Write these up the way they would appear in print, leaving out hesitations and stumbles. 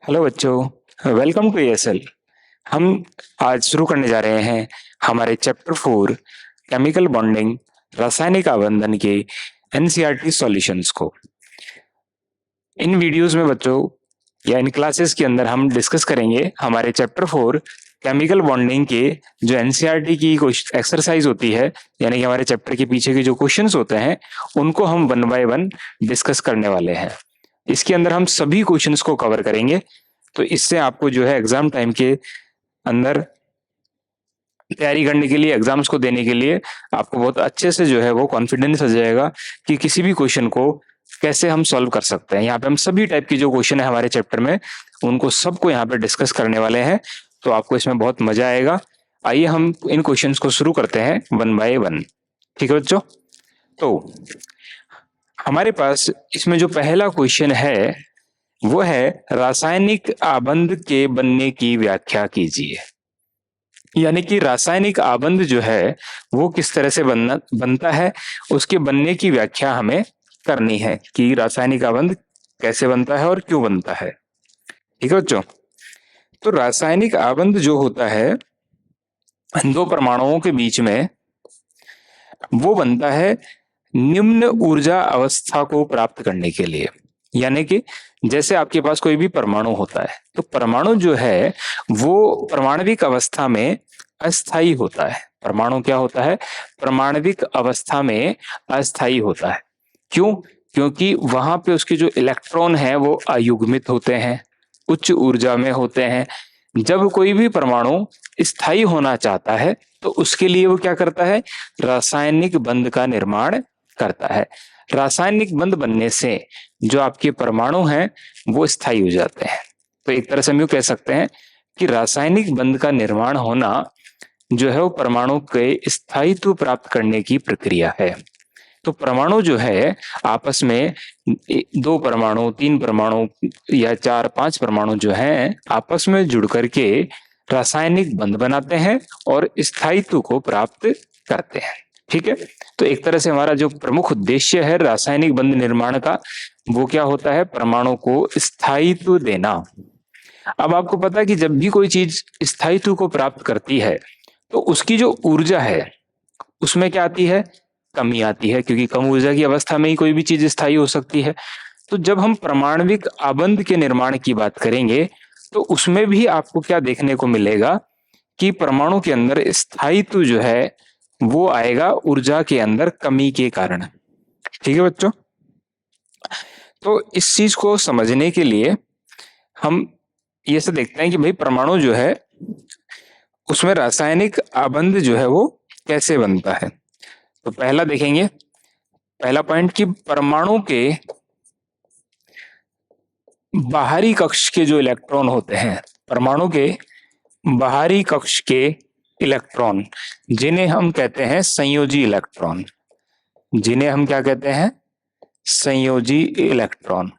Hello बच्चों, welcome to ESL। हम आज शुरू करने जा रहे हैं हमारे चैप्टर 4 केमिकल बॉन्डिंग रासायनिक आबंधन के NCERT सॉल्यूशंस को। इन वीडियोस में बच्चों या इन क्लासेस के अंदर हम डिस्कस करेंगे हमारे चैप्टर 4 केमिकल बॉन्डिंग के जो NCERT की एक्सरसाइज होती है, यानी कि हमारे चैप्टर के पीछे के जो क्वेश्चंस होते हैं उनको हम 1 बाय 1 डिस्कस करने वाले हैं। इसके अंदर हम सभी क्वेश्चंस को कवर करेंगे, तो इससे आपको जो है एग्जाम टाइम के अंदर तैयारी करने के लिए, एग्जाम्स को देने के लिए आपको बहुत अच्छे से जो है वो कॉन्फिडेंस आ जाएगा कि किसी भी क्वेश्चन को कैसे हम सॉल्व कर सकते हैं। यहाँ पे हम सभी टाइप की जो क्वेश्चन है हमारे चैप्टर में उनको सबको यहाँ पे डिस्कस करने वाले हैं, तो आपको इसमें बहुत मजा आएगा। आइए हम इन क्वेश्चंस को शुरू करते हैं 1 बाय 1। ठीक है बच्चों, तो हमारे पास इसमें जो पहला क्वेश्चन है वो है रासायनिक आबंध के बनने की व्याख्या कीजिए। यानी कि रासायनिक आबंध जो है वो किस तरह से बनता है, उसके बनने की व्याख्या हमें करनी है कि रासायनिक आबंध कैसे बनता है और क्यों बनता है। ठीक है बच्चों, तो रासायनिक आबंध जो होता है दो परमाणुओं के बीच में, वो बनता है निम्न ऊर्जा अवस्था को प्राप्त करने के लिए। यानी कि जैसे आपके पास कोई भी परमाणु होता है तो परमाणु जो है वो परमाणविक अवस्था में अस्थाई होता है। परमाणु क्या होता है? परमाणविक अवस्था में अस्थाई होता है। क्यों? क्योंकि वहां पे उसके जो इलेक्ट्रॉन है वो अयुग्मित होते हैं, उच्च ऊर्जा में होते हैं। जब कोई भी परमाणु स्थायी होना चाहता है तो उसके लिए वो क्या करता है? रासायनिक बंध का निर्माण करता है। रासायनिक बंध बनने से जो आपके परमाणु हैं वो स्थायी हो जाते हैं। तो एक तरह से हम यूं कह सकते हैं कि रासायनिक बंध का निर्माण होना जो है वो परमाणु के स्थायित्व प्राप्त करने की प्रक्रिया है। तो परमाणु जो है आपस में दो परमाणु, तीन परमाणु या चार पांच परमाणु जो हैं आपस में जुड़ करके रासायनिक बंध बनाते हैं और स्थायित्व को प्राप्त करते हैं। ठीक है, तो एक तरह से हमारा जो प्रमुख उद्देश्य है रासायनिक बंध निर्माण का वो क्या होता है? परमाणु को स्थायित्व देना। अब आपको पता है कि जब भी कोई चीज स्थायित्व को प्राप्त करती है तो उसकी जो ऊर्जा है उसमें क्या आती है? कमी आती है, क्योंकि कम ऊर्जा की अवस्था में ही कोई भी चीज स्थायी हो सकती है। तो जब हम परमाणविक आबंध के निर्माण की बात करेंगे तो उसमें भी आपको क्या देखने को मिलेगा कि परमाणु के अंदर स्थायित्व जो है वो आएगा ऊर्जा के अंदर कमी के कारण। ठीक है बच्चों, तो इस चीज को समझने के लिए हम ये से देखते हैं कि भाई परमाणु जो है उसमें रासायनिक आबंध जो है वो कैसे बनता है। तो पहला देखेंगे, पहला पॉइंट कि परमाणु के बाहरी कक्ष के जो इलेक्ट्रॉन होते हैं, परमाणु के बाहरी कक्ष के इलेक्ट्रॉन, जिन्हें हम कहते हैं संयोजी इलेक्ट्रॉन, जिन्हें हम क्या कहते हैं? संयोजी इलेक्ट्रॉन।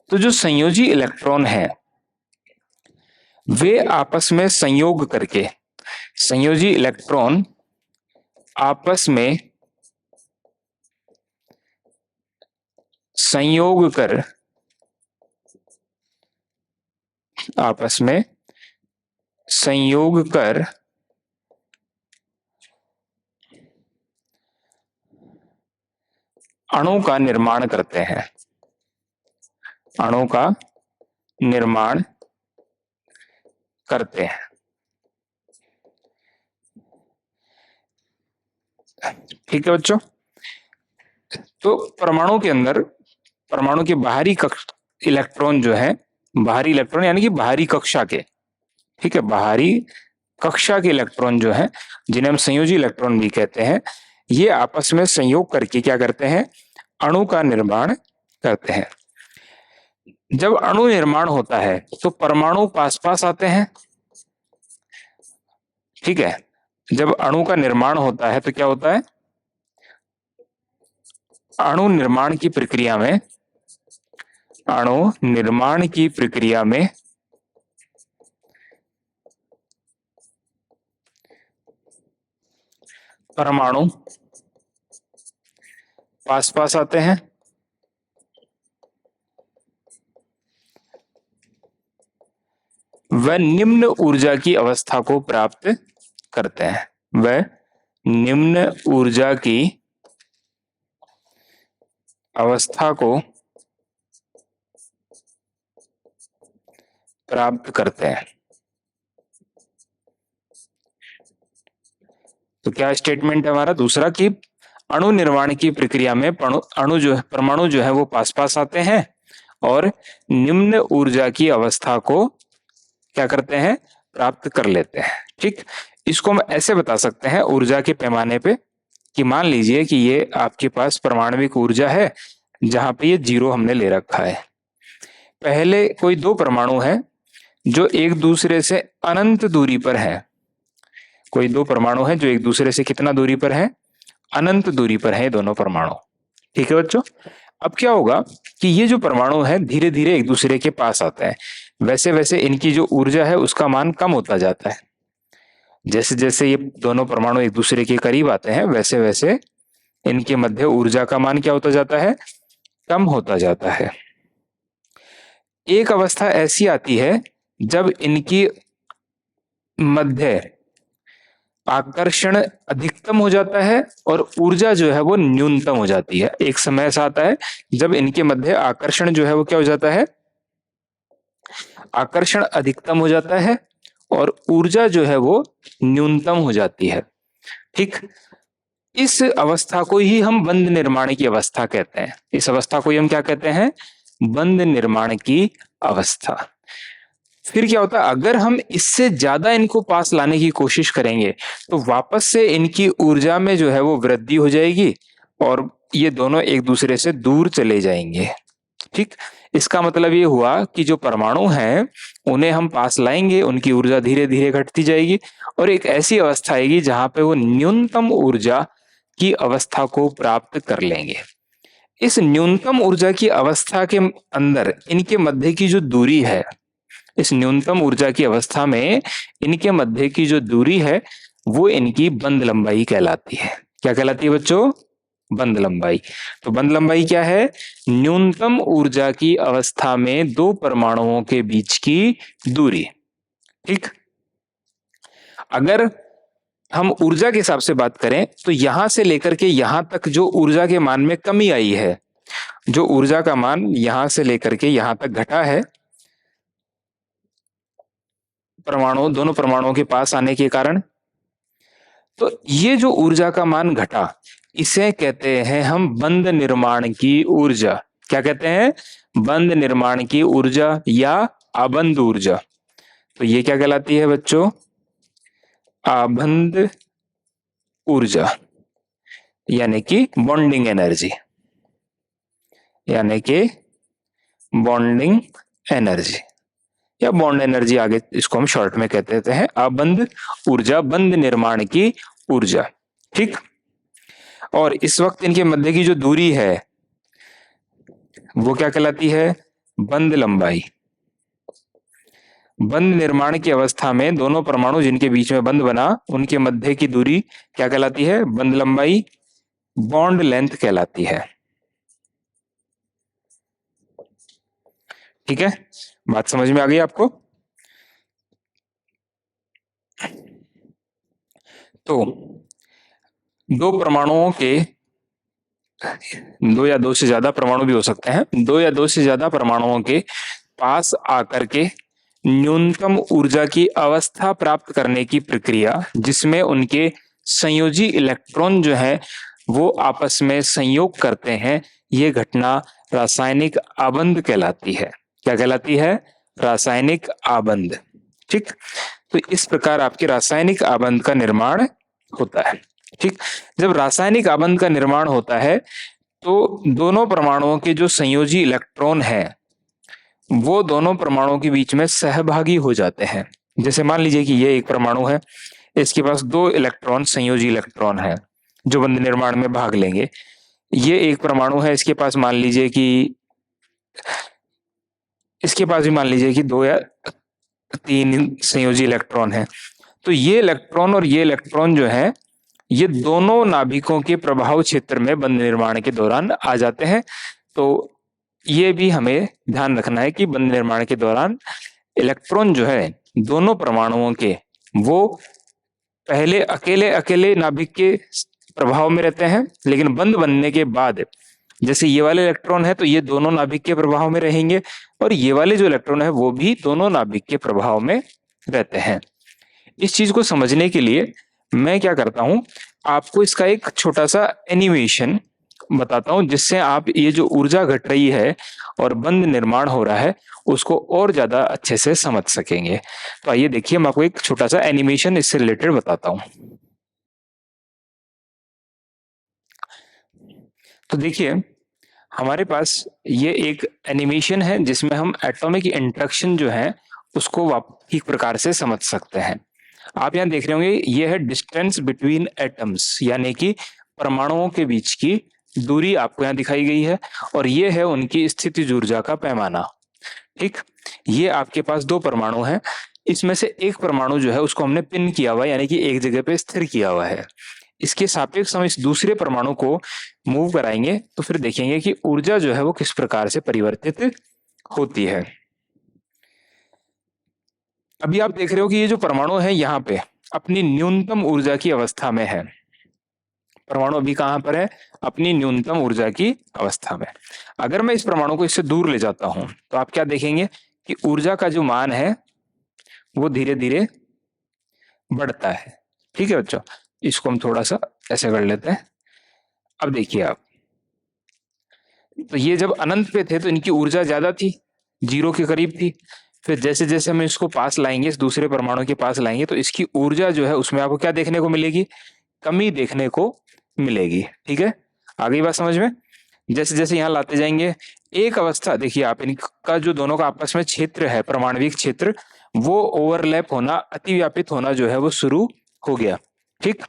तो जो संयोजी इलेक्ट्रॉन है वे आपस में संयोग करके, संयोजी इलेक्ट्रॉन आपस में संयोग कर, आपस में संयोग कर अणु का निर्माण करते हैं, अणु का निर्माण करते हैं। ठीक है बच्चों, तो परमाणु के अंदर परमाणु के बाहरी कक्ष इलेक्ट्रॉन जो है, बाहरी इलेक्ट्रॉन यानी कि बाहरी कक्षा के, ठीक है, बाहरी कक्षा के इलेक्ट्रॉन जो है जिन्हें हम संयोजी इलेक्ट्रॉन भी कहते हैं, ये आपस में संयोग करके क्या करते हैं? अणु का निर्माण करते हैं। जब अणु निर्माण होता है तो परमाणु पास पास आते हैं। ठीक है, जब अणु का निर्माण होता है तो क्या होता है? अणु निर्माण की प्रक्रिया में, अणु निर्माण की प्रक्रिया में परमाणु पास पास आते हैं वह निम्न ऊर्जा की अवस्था को प्राप्त करते हैं। वह निम्न ऊर्जा की अवस्था को प्राप्त करते हैं। तो क्या स्टेटमेंट है हमारा दूसरा कि अणु निर्माण की प्रक्रिया में परमाणु जो है वो पास पास आते हैं और निम्न ऊर्जा की अवस्था को क्या करते हैं, प्राप्त कर लेते हैं। ठीक, इसको हम ऐसे बता सकते हैं ऊर्जा के पैमाने पे कि मान लीजिए कि ये आपके पास परमाणविक ऊर्जा है जहां पे ये 0 हमने ले रखा है। पहले कोई दो परमाणु है जो एक दूसरे से अनंत दूरी पर है। कोई दो परमाणु है जो एक दूसरे से कितना दूरी पर है, अनंत दूरी पर है दोनों परमाणु। ठीक है बच्चों, अब क्या होगा कि ये जो परमाणु है धीरे धीरे एक दूसरे के पास आता है, वैसे वैसे इनकी जो ऊर्जा है उसका मान कम होता जाता है। जैसे जैसे ये दोनों परमाणु एक दूसरे के करीब आते हैं वैसे वैसे इनके मध्य ऊर्जा का मान क्या होता जाता है, कम होता जाता है। एक अवस्था ऐसी आती है जब इनकी मध्य आकर्षण अधिकतम हो जाता है और ऊर्जा जो है वो न्यूनतम हो जाती है। एक समय ऐसा आता है जब इनके मध्य आकर्षण जो है वो क्या हो जाता है, आकर्षण अधिकतम हो जाता है और ऊर्जा जो है वो न्यूनतम हो जाती है। ठीक, इस अवस्था को ही हम बंध निर्माण की अवस्था कहते हैं। इस अवस्था को ही हम क्या कहते हैं, बंध निर्माण की अवस्था। फिर क्या होता है, अगर हम इससे ज्यादा इनको पास लाने की कोशिश करेंगे तो वापस से इनकी ऊर्जा में जो है वो वृद्धि हो जाएगी और ये दोनों एक दूसरे से दूर चले जाएंगे। ठीक, इसका मतलब ये हुआ कि जो परमाणु हैं उन्हें हम पास लाएंगे, उनकी ऊर्जा धीरे धीरे घटती जाएगी और एक ऐसी अवस्था आएगी जहां पे वो न्यूनतम ऊर्जा की अवस्था को प्राप्त कर लेंगे। इस न्यूनतम ऊर्जा की अवस्था के अंदर इनके मध्य की जो दूरी है, इस न्यूनतम ऊर्जा की अवस्था में इनके मध्य की जो दूरी है वो इनकी बंध लंबाई कहलाती है। क्या कहलाती है बच्चों, बंध लंबाई। तो बंध लंबाई क्या है, न्यूनतम ऊर्जा की अवस्था में दो परमाणुओं के बीच की दूरी। ठीक, अगर हम ऊर्जा के हिसाब से बात करें तो यहां से लेकर के यहां तक जो ऊर्जा के मान में कमी आई है, जो ऊर्जा का मान यहां से लेकर के यहां तक घटा है दोनों परमाणुओं के पास आने के कारण, तो ये जो ऊर्जा का मान घटा इसे कहते हैं हम बंध निर्माण की ऊर्जा। क्या कहते हैं, बंध निर्माण की ऊर्जा या आबंध ऊर्जा। तो ये क्या कहलाती है बच्चों, आबंध ऊर्जा, यानी कि बॉन्डिंग एनर्जी, यानी कि बॉन्डिंग एनर्जी या बॉन्ड एनर्जी, आगे इसको हम शॉर्ट में कहते हैं आबंध ऊर्जा, बंध निर्माण की ऊर्जा। ठीक, और इस वक्त इनके मध्य की जो दूरी है वो क्या कहलाती है, बंध लंबाई। बंध निर्माण की अवस्था में दोनों परमाणु जिनके बीच में बंध बना उनके मध्य की दूरी क्या कहलाती है, बंध लंबाई, बॉन्ड लेंथ कहलाती है। ठीक है, बात समझ में आ गई आपको। तो दो परमाणुओं के, दो या दो से ज्यादा परमाणु भी हो सकते हैं, दो या दो से ज्यादा परमाणुओं के पास आकर के न्यूनतम ऊर्जा की अवस्था प्राप्त करने की प्रक्रिया, जिसमें उनके संयोजी इलेक्ट्रॉन जो है वो आपस में संयोग करते हैं, ये घटना रासायनिक आबंध कहलाती है। क्या कहलाती है, रासायनिक आबंध। ठीक, तो इस प्रकार आपके रासायनिक आबंध का निर्माण होता है। ठीक, जब रासायनिक आबंध का निर्माण होता है तो दोनों परमाणुओं के जो संयोजी इलेक्ट्रॉन हैं वो दोनों परमाणुओं के बीच में सहभागी हो जाते हैं। जैसे मान लीजिए कि ये एक परमाणु है, इसके पास दो इलेक्ट्रॉन संयोजी इलेक्ट्रॉन है जो बंध निर्माण में भाग लेंगे। ये एक परमाणु है, इसके पास मान लीजिए कि इसके पास भी मान लीजिए कि दो या तीन संयोजी इलेक्ट्रॉन है। तो ये इलेक्ट्रॉन और ये इलेक्ट्रॉन जो है ये दोनों नाभिकों के प्रभाव क्षेत्र में बंध निर्माण के दौरान आ जाते हैं। तो ये भी हमें ध्यान रखना है कि बंध निर्माण के दौरान इलेक्ट्रॉन जो है दोनों परमाणुओं के, वो पहले अकेले अकेले नाभिक के प्रभाव में रहते हैं, लेकिन बंध बनने के बाद जैसे ये वाले इलेक्ट्रॉन है तो ये दोनों नाभिक के प्रभाव में रहेंगे, और ये वाले जो इलेक्ट्रॉन है वो भी दोनों नाभिक के प्रभाव में रहते हैं। इस चीज को समझने के लिए मैं क्या करता हूं, आपको इसका एक छोटा सा एनिमेशन बताता हूं, जिससे आप ये जो ऊर्जा घट रही है और बंध निर्माण हो रहा है उसको और ज्यादा अच्छे से समझ सकेंगे। तो आइए देखिए, मैं आपको एक छोटा सा एनिमेशन इससे रिलेटेड बताता हूं। तो देखिए, हमारे पास ये एक एनिमेशन है जिसमें हम एटॉमिक इंटरेक्शन जो है उसको ठीक प्रकार से समझ सकते हैं। आप यहाँ देख रहे होंगे, ये है डिस्टेंस बिटवीन एटम्स, यानी कि परमाणुओं के बीच की दूरी आपको यहाँ दिखाई गई है, और ये है उनकी स्थितिज ऊर्जा का पैमाना। ठीक, ये आपके पास दो परमाणु हैं, इसमें से एक परमाणु जो है उसको हमने पिन किया हुआ है, यानी कि एक जगह पे स्थिर किया हुआ है। इसके सापेक्ष हम इस दूसरे परमाणु को मूव कराएंगे तो फिर देखेंगे कि ऊर्जा जो है वो किस प्रकार से परिवर्तित होती है। अभी आप देख रहे हो कि ये जो परमाणु है यहाँ पे अपनी न्यूनतम ऊर्जा की अवस्था में है। परमाणु अभी कहां पर है? अपनी न्यूनतम ऊर्जा की अवस्था में। अगर मैं इस परमाणु को इससे दूर ले जाता हूं तो आप क्या देखेंगे कि ऊर्जा का जो मान है वो धीरे धीरे बढ़ता है। ठीक है बच्चों, इसको हम थोड़ा सा ऐसे कर लेते हैं। अब देखिए आप, तो ये जब अनंत पे थे तो इनकी ऊर्जा ज्यादा थी, जीरो के करीब थी। फिर जैसे जैसे हम इसको पास लाएंगे, इस दूसरे परमाणु के पास लाएंगे, तो इसकी ऊर्जा जो है उसमें आपको क्या देखने को मिलेगी? कमी देखने को मिलेगी। ठीक है, आ गई बात समझ में? जैसे जैसे यहाँ लाते जाएंगे, एक अवस्था देखिए आप, इनका जो दोनों का आपस में क्षेत्र है, परमाणविक क्षेत्र, वो ओवरलैप होना, अतिव्यापित होना जो है वो शुरू हो गया। ठीक,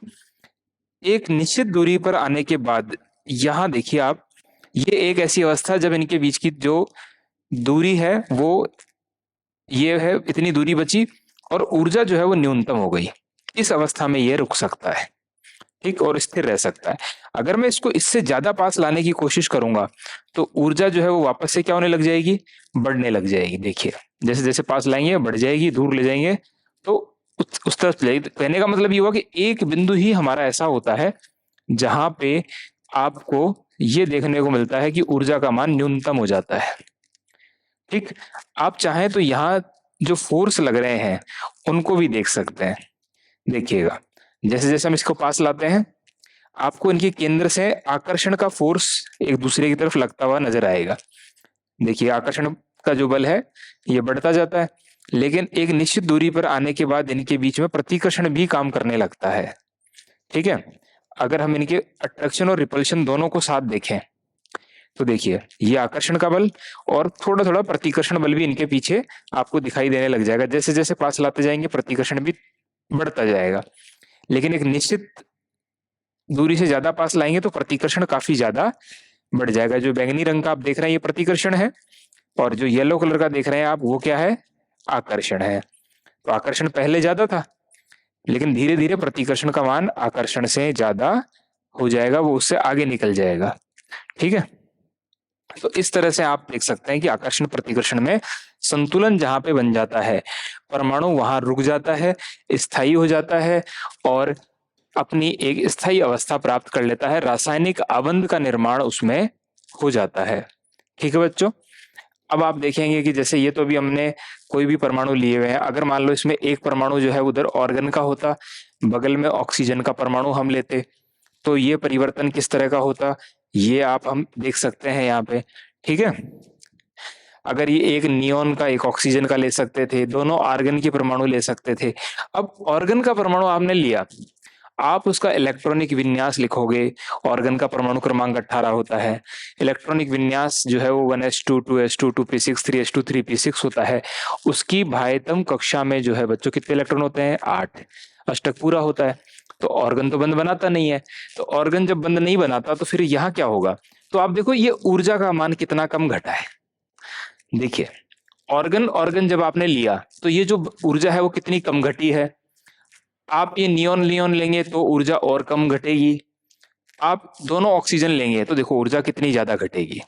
एक निश्चित दूरी पर आने के बाद यहाँ देखिए आप, ये एक ऐसी अवस्था जब इनके बीच की जो दूरी है वो ये है, इतनी दूरी बची और ऊर्जा जो है वो न्यूनतम हो गई। इस अवस्था में ये रुक सकता है, ठीक, और स्थिर रह सकता है। अगर मैं इसको इससे ज्यादा पास लाने की कोशिश करूंगा तो ऊर्जा जो है वो वापस से क्या होने लग जाएगी? बढ़ने लग जाएगी। देखिए, जैसे जैसे पास लाएंगे बढ़ जाएगी, दूर ले जाएंगे तो उस तरफ चले जाएगी। कहने का मतलब ये हुआ कि एक बिंदु ही हमारा ऐसा होता है जहां पे आपको ये देखने को मिलता है कि ऊर्जा का मान न्यूनतम हो जाता है। ठीक, आप चाहें तो यहाँ जो फोर्स लग रहे हैं उनको भी देख सकते हैं। देखिएगा, जैसे जैसे हम इसको पास लाते हैं आपको इनके केंद्र से आकर्षण का फोर्स एक दूसरे की तरफ लगता हुआ नजर आएगा। देखिए, आकर्षण का जो बल है ये बढ़ता जाता है, लेकिन एक निश्चित दूरी पर आने के बाद इनके बीच में प्रतिकर्षण भी काम करने लगता है। ठीक है, अगर हम इनके अट्रैक्शन और रिपल्शन दोनों को साथ देखें तो देखिए, ये आकर्षण का बल और थोड़ा थोड़ा प्रतिकर्षण बल भी इनके पीछे आपको दिखाई देने लग जाएगा। जैसे जैसे पास लाते जाएंगे प्रतिकर्षण भी बढ़ता जाएगा, लेकिन एक निश्चित दूरी से ज्यादा पास लाएंगे तो प्रतिकर्षण काफी ज्यादा बढ़ जाएगा। जो बैंगनी रंग का आप देख रहे हैं ये प्रतिकर्षण है, और जो येलो कलर का देख रहे हैं आप वो क्या है? आकर्षण है। तो आकर्षण पहले ज्यादा था, लेकिन धीरे धीरे प्रतिकर्षण का मान आकर्षण से ज्यादा हो जाएगा, वो उससे आगे निकल जाएगा। ठीक है, तो इस तरह से आप देख सकते हैं कि आकर्षण प्रतिकर्षण में संतुलन जहां पे बन जाता है, परमाणु वहां रुक जाता है, स्थायी हो जाता है और अपनी एक स्थायी अवस्था प्राप्त कर लेता है। रासायनिक आबंध का निर्माण उसमें हो जाता है। ठीक है बच्चों, अब आप देखेंगे कि जैसे ये तो अभी हमने कोई भी परमाणु लिए हुए हैं, अगर मान लो इसमें एक परमाणु जो है उधर ऑर्गन का होता, बगल में ऑक्सीजन का परमाणु हम लेते, तो ये परिवर्तन किस तरह का होता ये आप हम देख सकते हैं यहाँ पे। ठीक है, अगर ये एक नियोन का एक ऑक्सीजन का ले सकते थे, दोनों आर्गन के परमाणु ले सकते थे। अब ऑर्गन का परमाणु आपने लिया, आप उसका इलेक्ट्रॉनिक विन्यास लिखोगे, ऑर्गन का परमाणु क्रमांक 18 होता है, इलेक्ट्रॉनिक विन्यास जो है वो 1s2 2s2 2p6 3s2 3p6 होता है। उसकी भायतम कक्षा में जो है बच्चों कितने इलेक्ट्रॉन होते हैं? 8, अष्टक पूरा होता है। तो ऑर्गन तो बंद बनाता नहीं है, तो ऑर्गन जब बंद नहीं बनाता तो फिर यहाँ क्या होगा? तो आप देखो ये ऊर्जा का मान कितना कम घटा है। देखिए, ऑर्गन ऑर्गन जब आपने लिया तो ये जो ऊर्जा है वो कितनी कम घटी है। आप ये नियोन लियोन लेंगे तो ऊर्जा और कम घटेगी, आप दोनों ऑक्सीजन लेंगे तो देखो ऊर्जा कितनी ज्यादा घटेगी।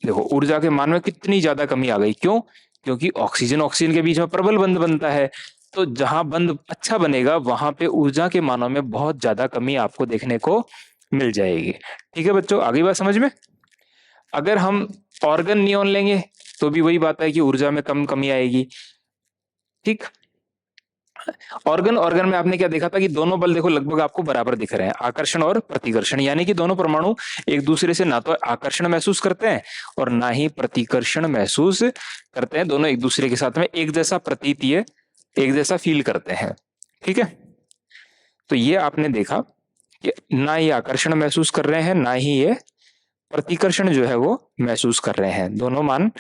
देखो ऊर्जा के मान में कितनी ज्यादा कमी आ गई। क्यों? क्योंकि ऑक्सीजन ऑक्सीजन के बीच में प्रबल बंध बनता है, तो जहां बंध अच्छा बनेगा वहां पे ऊर्जा के मानों में बहुत ज्यादा कमी आपको देखने को मिल जाएगी। ठीक है बच्चों, आगे बात समझ में। अगर हम ऑर्गन नियॉन लेंगे तो भी वही बात है कि ऊर्जा में कमी आएगी। ठीक, ऑर्गन ऑर्गन में आपने क्या देखा था कि दोनों बल देखो लगभग आपको बराबर दिख रहे हैं, आकर्षण और प्रतिकर्षण, यानी कि दोनों परमाणु एक दूसरे से ना तो आकर्षण महसूस करते हैं और ना ही प्रतिकर्षण महसूस करते हैं, दोनों एक दूसरे के साथ में एक जैसा प्रतीतीय, एक जैसा फील करते हैं। ठीक है, तो ये आपने देखा कि ना ये आकर्षण महसूस कर रहे हैं ना ही ये प्रतिकर्षण जो है वो महसूस कर रहे हैं, दोनों मान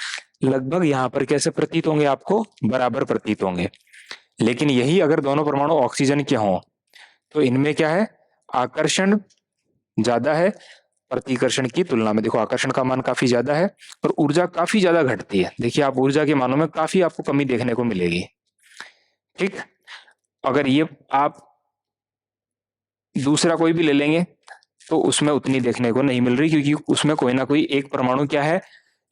लगभग यहाँ पर कैसे प्रतीत होंगे, आपको बराबर प्रतीत होंगे। लेकिन यही अगर दोनों परमाणु ऑक्सीजन के हों तो इनमें क्या है, आकर्षण ज्यादा है प्रतिकर्षण की तुलना में। देखो आकर्षण का मान काफी ज्यादा है और ऊर्जा काफी ज्यादा घटती है। देखिए आप ऊर्जा के मानों में काफी आपको कमी देखने को मिलेगी। ठीक, अगर ये आप दूसरा कोई भी ले लेंगे तो उसमें उतनी देखने को नहीं मिल रही, क्योंकि उसमें कोई ना कोई एक परमाणु क्या है,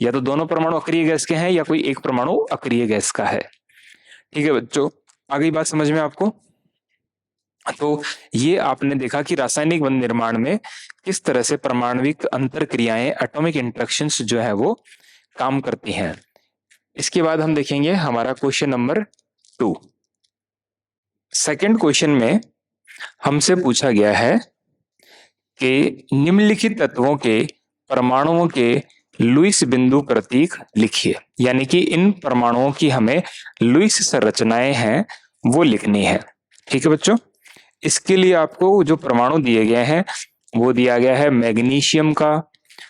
या तो दोनों परमाणु अक्रिय गैस के हैं या कोई एक परमाणु अक्रिय गैस का है। ठीक है बच्चों, आगे बात समझ में आपको। तो ये आपने देखा कि रासायनिक बंध निर्माण में किस तरह से परमाणविक अंतर क्रियाएं, एटॉमिक इंटरेक्शंस जो है वो काम करती हैं। इसके बाद हम देखेंगे हमारा क्वेश्चन नंबर 2। सेकंड क्वेश्चन में हमसे पूछा गया है कि निम्नलिखित तत्वों के परमाणुओं के लुईस बिंदु प्रतीक लिखिए, यानी कि इन परमाणुओं की हमें लुईस संरचनाएं हैं वो लिखनी है। ठीक है बच्चों, इसके लिए आपको जो परमाणु दिए गए हैं वो दिया गया है मैग्नीशियम का,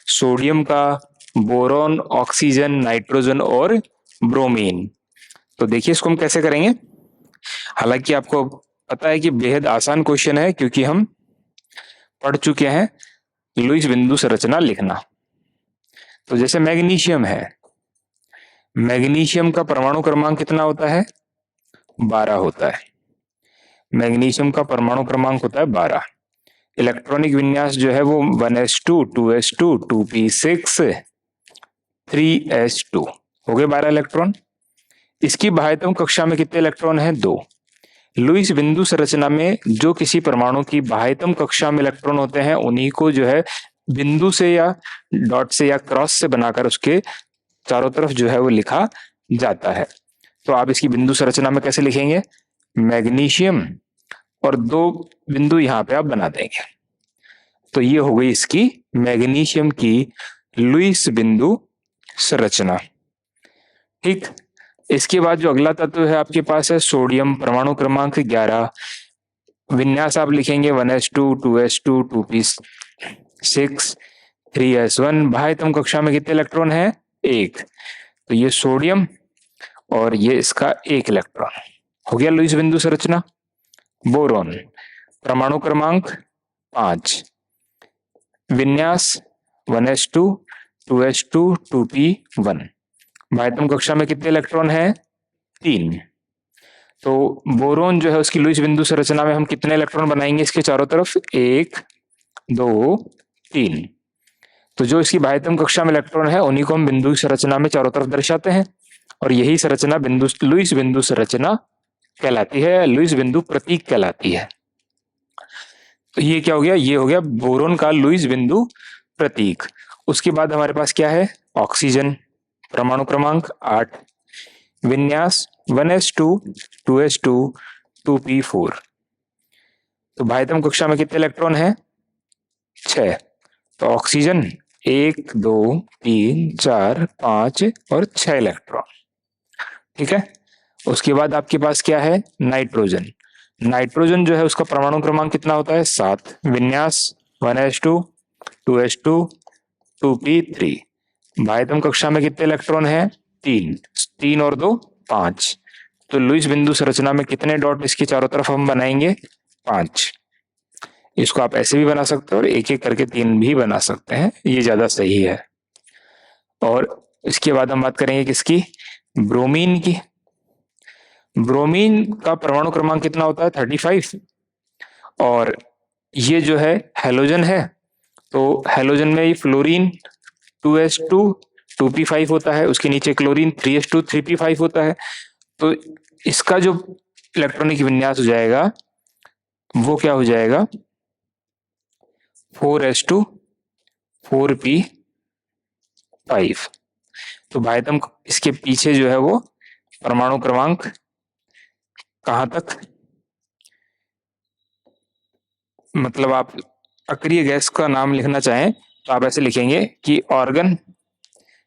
सोडियम का, बोरॉन, ऑक्सीजन, नाइट्रोजन और ब्रोमीन। तो देखिए इसको हम कैसे करेंगे। हालांकि आपको पता है कि बेहद आसान क्वेश्चन है, क्योंकि हम पढ़ चुके हैं लुईस बिंदु संरचना लिखना। तो जैसे मैग्नीशियम है, मैग्नीशियम का परमाणु क्रमांक कितना होता है, 12 होता है। मैग्नीशियम का परमाणु क्रमांक होता है 12। इलेक्ट्रॉनिक विन्यास जो है वो 1s2 2s2 2p6 3s2 हो गए 12 इलेक्ट्रॉन। इसकी बाह्यतम कक्षा में कितने इलेक्ट्रॉन हैं, 2। लुईस बिंदु संरचना में जो किसी परमाणु की बाह्यतम कक्षा में इलेक्ट्रॉन होते हैं उन्हीं को जो है बिंदु से या डॉट से या क्रॉस से बनाकर उसके चारों तरफ जो है वो लिखा जाता है। तो आप इसकी बिंदु संरचना में कैसे लिखेंगे, मैग्नीशियम और 2 बिंदु यहां पे आप बना देंगे। तो ये हो गई इसकी मैग्नीशियम की लुईस बिंदु संरचना। ठीक, इसके बाद जो अगला तत्व है आपके पास है सोडियम, परमाणु क्रमांक 11। विन्यास आप लिखेंगे 1s2 2s2 2p6 3s1। बाह्यतम कक्षा में कितने इलेक्ट्रॉन है, 1। तो ये सोडियम और ये इसका 1 इलेक्ट्रॉन हो गया लुईस बिंदु संरचना। बोरॉन, परमाणु क्रमांक 5, विन्यास 1s2 2s2 2p1। बाह्यतम कक्षा में कितने इलेक्ट्रॉन है, 3। तो बोरोन जो है उसकी लुईस बिंदु संरचना में हम कितने इलेक्ट्रॉन बनाएंगे इसके चारों तरफ, 1 2 3। तो जो इसकी बाह्यतम कक्षा में इलेक्ट्रॉन है उन्हीं को हम बिंदु संरचना में चारों तरफ दर्शाते हैं, और यही संरचना बिंदु लुईस बिंदु संरचना कहलाती है, लुईस बिंदु प्रतीक कहलाती है। तो ये क्या हो गया, ये हो गया बोरोन का लुईस बिंदु प्रतीक। उसके बाद हमारे पास क्या है, ऑक्सीजन, परमाणु क्रमांक 8, विन्यास 1s2 2s2 2p4। तो बाह्यतम कक्षा में कितने इलेक्ट्रॉन है, 6। तो ऑक्सीजन 1 2 3 4 5 और 6 इलेक्ट्रॉन। ठीक है, उसके बाद आपके पास क्या है, नाइट्रोजन। नाइट्रोजन जो है उसका परमाणु क्रमांक कितना होता है, 7। विन्यास 1s2 2s2 2p3। बाह्यतम कक्षा में कितने इलेक्ट्रॉन है, 3। 3 और 2 5। तो लुईस बिंदु संरचना में कितने डॉट इसके चारों तरफ हम बनाएंगे, 5। इसको आप ऐसे भी बना सकते हो और एक एक करके 3 भी बना सकते हैं, ये ज्यादा सही है। और इसके बाद हम बात करेंगे किसकी, ब्रोमीन की। ब्रोमीन का परमाणु क्रमांक कितना होता है, 35। और ये जो है हेलोजन है, तो हेलोजन में ये फ्लोरीन 2s2 2p5 होता है, उसके नीचे क्लोरीन 3s2 3p5 होता है। तो इसका जो इलेक्ट्रॉनिक विन्यास हो जाएगा वो क्या हो जाएगा, 4s2 4p5। तो भाइतम इसके पीछे जो है वो परमाणु क्रमांक कहां तक, मतलब आप अक्रिय गैस का नाम लिखना चाहें तो आप ऐसे लिखेंगे कि ऑर्गन,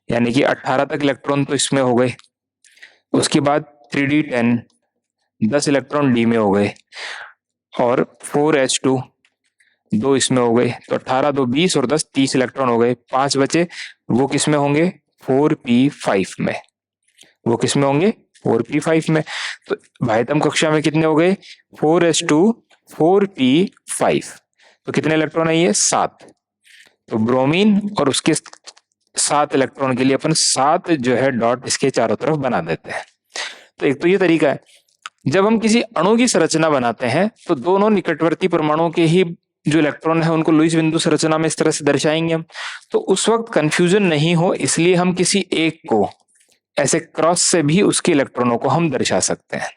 यानी कि 18 तक इलेक्ट्रॉन तो इसमें हो गए। उसके बाद 3d10 10 इलेक्ट्रॉन डी में हो गए, और 4s2 2 इसमें हो गए। तो 18 2 20 और 10 30 इलेक्ट्रॉन हो गए। 5 बचे, वो किस में होंगे, 4p5 में। वो किस में होंगे, 4p5 में। तो भाइतम कक्षा में कितने हो गए, 4s2 4p5। तो कितने इलेक्ट्रॉन है ये, 7। तो ब्रोमीन और उसके 7 इलेक्ट्रॉन के लिए अपन 7 जो है डॉट इसके चारों तरफ बना देते हैं। तो एक तो ये तरीका है। जब हम किसी अणु की संरचना बनाते हैं तो दोनों निकटवर्ती परमाणुओं के ही जो इलेक्ट्रॉन है उनको लुईस बिंदु संरचना में इस तरह से दर्शाएंगे हम। तो उस वक्त कंफ्यूजन नहीं हो, इसलिए हम किसी एक को ऐसे क्रॉस से भी उसके इलेक्ट्रॉनों को हम दर्शा सकते हैं।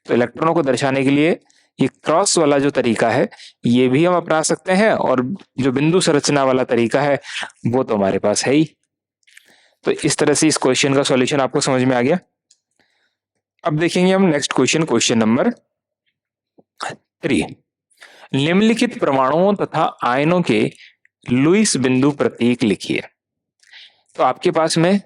तो इलेक्ट्रॉनों को दर्शाने के लिए ये क्रॉस वाला जो तरीका है ये भी हम अपना सकते हैं, और जो बिंदु संरचना वाला तरीका है वो तो हमारे पास है ही। तो इस तरह से इस क्वेश्चन का सॉल्यूशन आपको समझ में आ गया। अब देखेंगे हम नेक्स्ट क्वेश्चन, क्वेश्चन नंबर 3। निम्नलिखित परमाणुओं तथा आयनों के लुईस बिंदु प्रतीक लिखिए। तो आपके पास में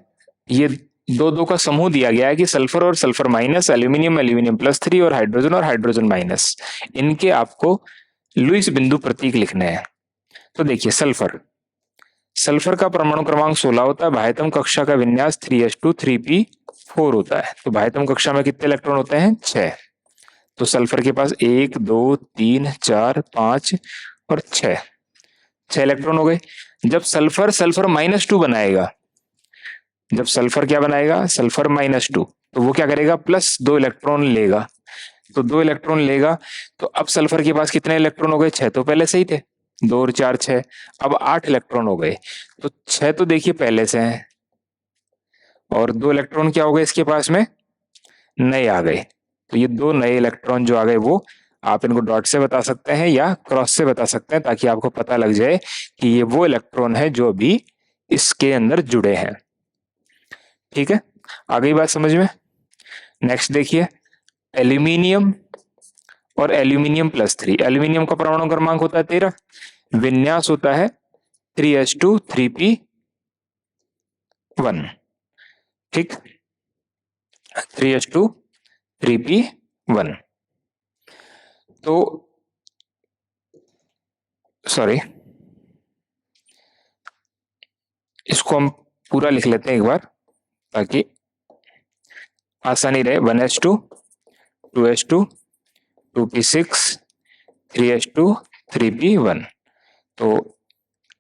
ये दो दो का समूह दिया गया है कि सल्फर और सल्फर माइनस, एल्यूमिनियम एल्यूमिनियम +3 और हाइड्रोजन माइनस, इनके आपको लुईस बिंदु प्रतीक लिखने हैं। तो देखिए सल्फर का परमाणु क्रमांक 16 होता है, बाह्यतम कक्षा का विन्यास 3s2 3p4 होता है। तो बाह्यतम कक्षा में कितने इलेक्ट्रॉन होते हैं, 6। तो सल्फर के पास 1 2 3 4 5 और 6 इलेक्ट्रॉन हो गए। जब सल्फर -2 बनाएगा, जब सल्फर क्या बनाएगा, सल्फर -2, तो वो क्या करेगा, +2 इलेक्ट्रॉन लेगा। तो 2 इलेक्ट्रॉन लेगा, तो अब सल्फर के पास कितने इलेक्ट्रॉन हो गए, 6 तो पहले से ही थे, 2 और 4 6, अब 8 इलेक्ट्रॉन हो गए। तो 6 तो देखिए पहले से हैं, और 2 इलेक्ट्रॉन क्या हो गए इसके पास में, नए आ गए। तो ये 2 नए इलेक्ट्रॉन जो आ गए वो आप इनको डॉट से बता सकते हैं या क्रॉस से बता सकते हैं, ताकि आपको पता लग जाए कि ये वो इलेक्ट्रॉन है जो अभी इसके अंदर जुड़े हैं। ठीक है, आ गई बात समझ में। नेक्स्ट देखिए, एल्यूमिनियम और एल्यूमिनियम +3। एल्यूमिनियम का परमाणु क्रमांक होता है 13, विन्यास होता है 3s2 3p1। ठीक, 3s2 3p1। तो सॉरी, इसको हम पूरा लिख लेते हैं एक बार ताकि आसानी रहे। 1s2 2s2 2p6 3s2 3p1। तो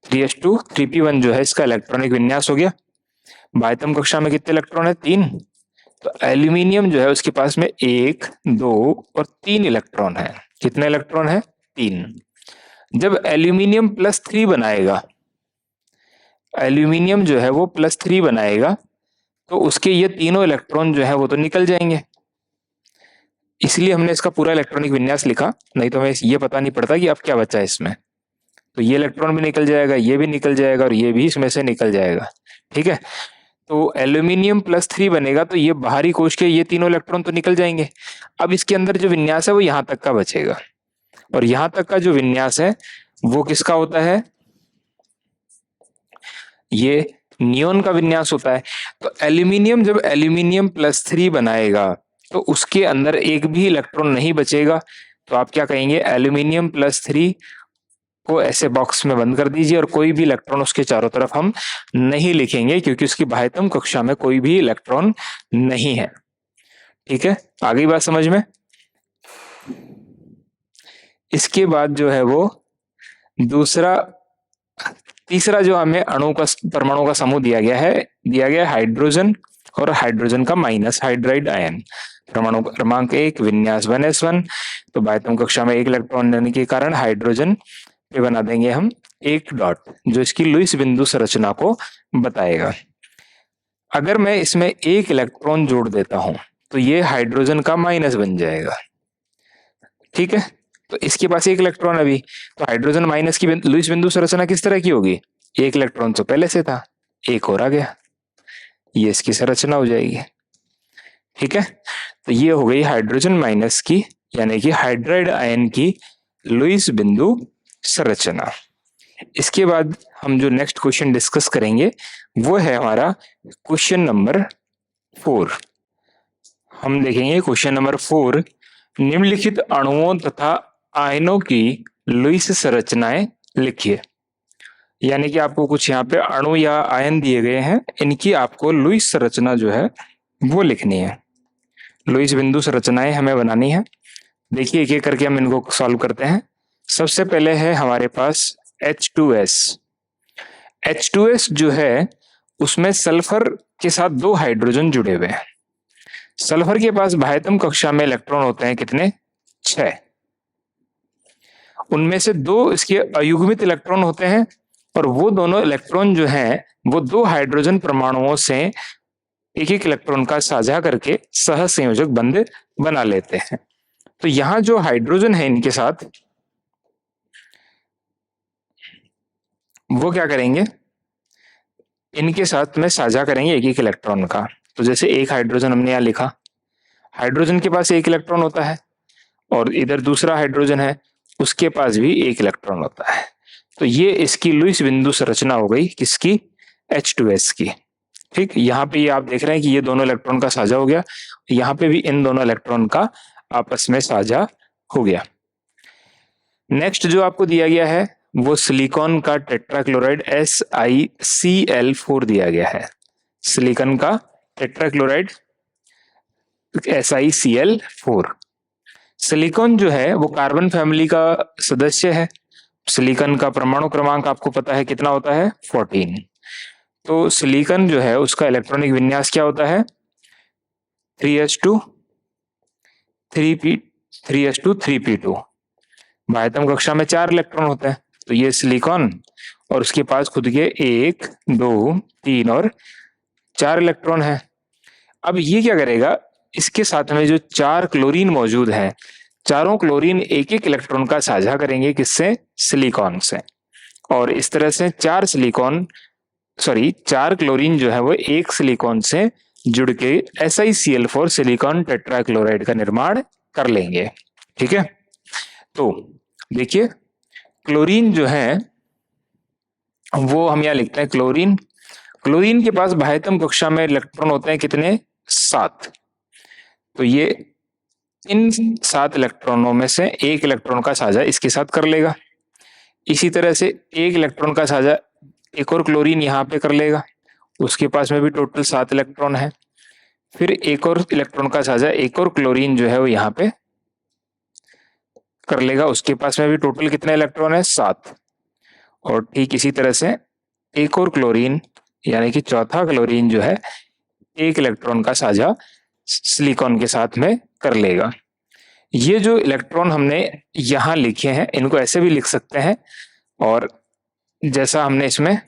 3s2 3p1 जो है इसका इलेक्ट्रॉनिक विन्यास हो गया। बाह्यतम कक्षा में कितने इलेक्ट्रॉन है, 3। तो एल्यूमिनियम जो है उसके पास में 1 2 और 3 इलेक्ट्रॉन है। कितने इलेक्ट्रॉन है, 3। जब एल्यूमिनियम +3 बनाएगा, एल्यूमिनियम जो है वो +3 बनाएगा, तो उसके ये तीनों इलेक्ट्रॉन जो है वो तो निकल जाएंगे। इसलिए हमने इसका पूरा इलेक्ट्रॉनिक विन्यास लिखा, नहीं तो हमें ये पता नहीं पड़ता कि अब क्या बचा है इसमें। तो ये इलेक्ट्रॉन भी निकल जाएगा, ये भी निकल जाएगा, और ये भी इसमें से निकल जाएगा। ठीक है, तो एल्यूमिनियम +3 बनेगा, तो ये बाहरी कोश के ये तीनों इलेक्ट्रॉन तो निकल जाएंगे। अब इसके अंदर जो विन्यास है वो यहां तक का बचेगा, और यहां तक का जो विन्यास है वो किसका होता है, ये नियोन का विन्यास होता है। तो एल्यूमिनियम जब एल्यूमिनियम +3 बनाएगा तो उसके अंदर एक भी इलेक्ट्रॉन नहीं बचेगा। तो आप क्या कहेंगे, एल्यूमिनियम +3 को ऐसे बॉक्स में बंद कर दीजिए, और कोई भी इलेक्ट्रॉन उसके चारों तरफ हम नहीं लिखेंगे, क्योंकि उसकी बाह्यतम कक्षा में कोई भी इलेक्ट्रॉन नहीं है। ठीक है, आ गई बात समझ में। इसके बाद जो है वो तीसरा जो हमें अणु का परमाणु का समूह दिया गया है हाइड्रोजन और हाइड्रोजन का माइनस, हाइड्राइड आयन। परमाणु क्रमांक 1, विन्यास 1s1। तो बाह्यतम कक्षा में 1 इलेक्ट्रॉन देने के कारण हाइड्रोजन पे बना देंगे हम 1 डॉट, जो इसकी लुईस बिंदु संरचना को बताएगा। अगर मैं इसमें एक इलेक्ट्रॉन जोड़ देता हूं तो ये हाइड्रोजन का माइनस बन जाएगा, ठीक है। तो इसके पास एक इलेक्ट्रॉन अभी, तो हाइड्रोजन माइनस की लुईस बिंदु संरचना किस तरह की होगी, एक इलेक्ट्रॉन तो पहले से था, एक और आ गया, ये इसकी संरचना हो जाएगी, ठीक है। तो ये हो गई हाइड्रोजन माइनस की यानी कि हाइड्राइड आयन की लुईस बिंदु संरचना। इसके बाद हम जो नेक्स्ट क्वेश्चन डिस्कस करेंगे वो है हमारा क्वेश्चन नंबर 4। हम देखेंगे क्वेश्चन नंबर 4, निम्नलिखित अणुओं तथा आयनों की लुईस संरचनाएं लिखिए। यानी कि आपको कुछ यहाँ पे अणु या आयन दिए गए हैं, इनकी आपको लुईस संरचना जो है वो लिखनी है, लुईस बिंदु संरचनाएं हमें बनानी है। देखिए एक एक करके हम इनको सॉल्व करते हैं। सबसे पहले है हमारे पास H2S। H2S जो है उसमें सल्फर के साथ 2 हाइड्रोजन जुड़े हुए हैं। सल्फर के पास बाह्यतम कक्षा में इलेक्ट्रॉन होते हैं कितने, 6। उनमें से 2 इसके अयुग्मित इलेक्ट्रॉन होते हैं और वो दोनों इलेक्ट्रॉन जो हैं वो 2 हाइड्रोजन परमाणुओं से एक एक इलेक्ट्रॉन का साझा करके सह संयोजक बंध बना लेते हैं। तो यहां जो हाइड्रोजन है इनके साथ वो क्या करेंगे, इनके साथ में साझा करेंगे एक एक इलेक्ट्रॉन का। तो जैसे एक हाइड्रोजन हमने यहाँ लिखा, हाइड्रोजन के पास एक इलेक्ट्रॉन होता है और इधर दूसरा हाइड्रोजन है उसके पास भी एक इलेक्ट्रॉन होता है। तो ये इसकी लुईस बिंदु संरचना हो गई किसकी, H2S की, ठीक। यहाँ पे ये आप देख रहे हैं कि ये दोनों इलेक्ट्रॉन का साझा हो गया, यहाँ पे भी इन दोनों इलेक्ट्रॉन का आपस में साझा हो गया। नेक्स्ट जो आपको दिया गया है वो सिलिकॉन का टेट्राक्लोराइड SiCl4 दिया गया है। सिलिकॉन का टेट्राक्लोराइड SiCl4। सिलिकॉन जो है वो कार्बन फैमिली का सदस्य है। सिलिकॉन का परमाणु क्रमांक आपको पता है कितना होता है, 14। तो सिलिकॉन जो है उसका इलेक्ट्रॉनिक विन्यास क्या होता है, 3s2 3p2। बाह्यतम कक्षा में 4 इलेक्ट्रॉन होते हैं, तो ये सिलिकॉन और उसके पास खुद के 1 2 3 और 4 इलेक्ट्रॉन है। अब ये क्या करेगा, इसके साथ में जो 4 क्लोरीन मौजूद है, चारों क्लोरीन एक एक इलेक्ट्रॉन का साझा करेंगे किससे, सिलिकॉन से। और इस तरह से 4 क्लोरीन जो है वो एक सिलिकॉन से जुड़ के SiCl4 सिलिकॉन टेट्राक्लोराइड का निर्माण कर लेंगे, ठीक है। तो देखिए क्लोरीन जो है वो हम यहाँ लिखते हैं क्लोरीन के पास बाह्यतम कक्षा में इलेक्ट्रॉन होते हैं कितने, 7। तो ये इन 7 इलेक्ट्रॉनों में से एक इलेक्ट्रॉन का साझा इसके साथ कर लेगा। इसी तरह से एक इलेक्ट्रॉन का साझा एक और क्लोरीन यहाँ पे कर लेगा, उसके पास में भी टोटल 7 इलेक्ट्रॉन है। फिर एक और इलेक्ट्रॉन का साझा एक और क्लोरीन जो है वो यहाँ पे कर लेगा, उसके पास में भी टोटल कितने इलेक्ट्रॉन है, 7। और ठीक इसी तरह से एक और क्लोरीन यानी कि चौथा क्लोरीन जो है एक इलेक्ट्रॉन का साझा सिलिकॉन के साथ में कर लेगा। ये जो इलेक्ट्रॉन हमने यहां लिखे हैं इनको ऐसे भी लिख सकते हैं, और जैसा हमने इसमें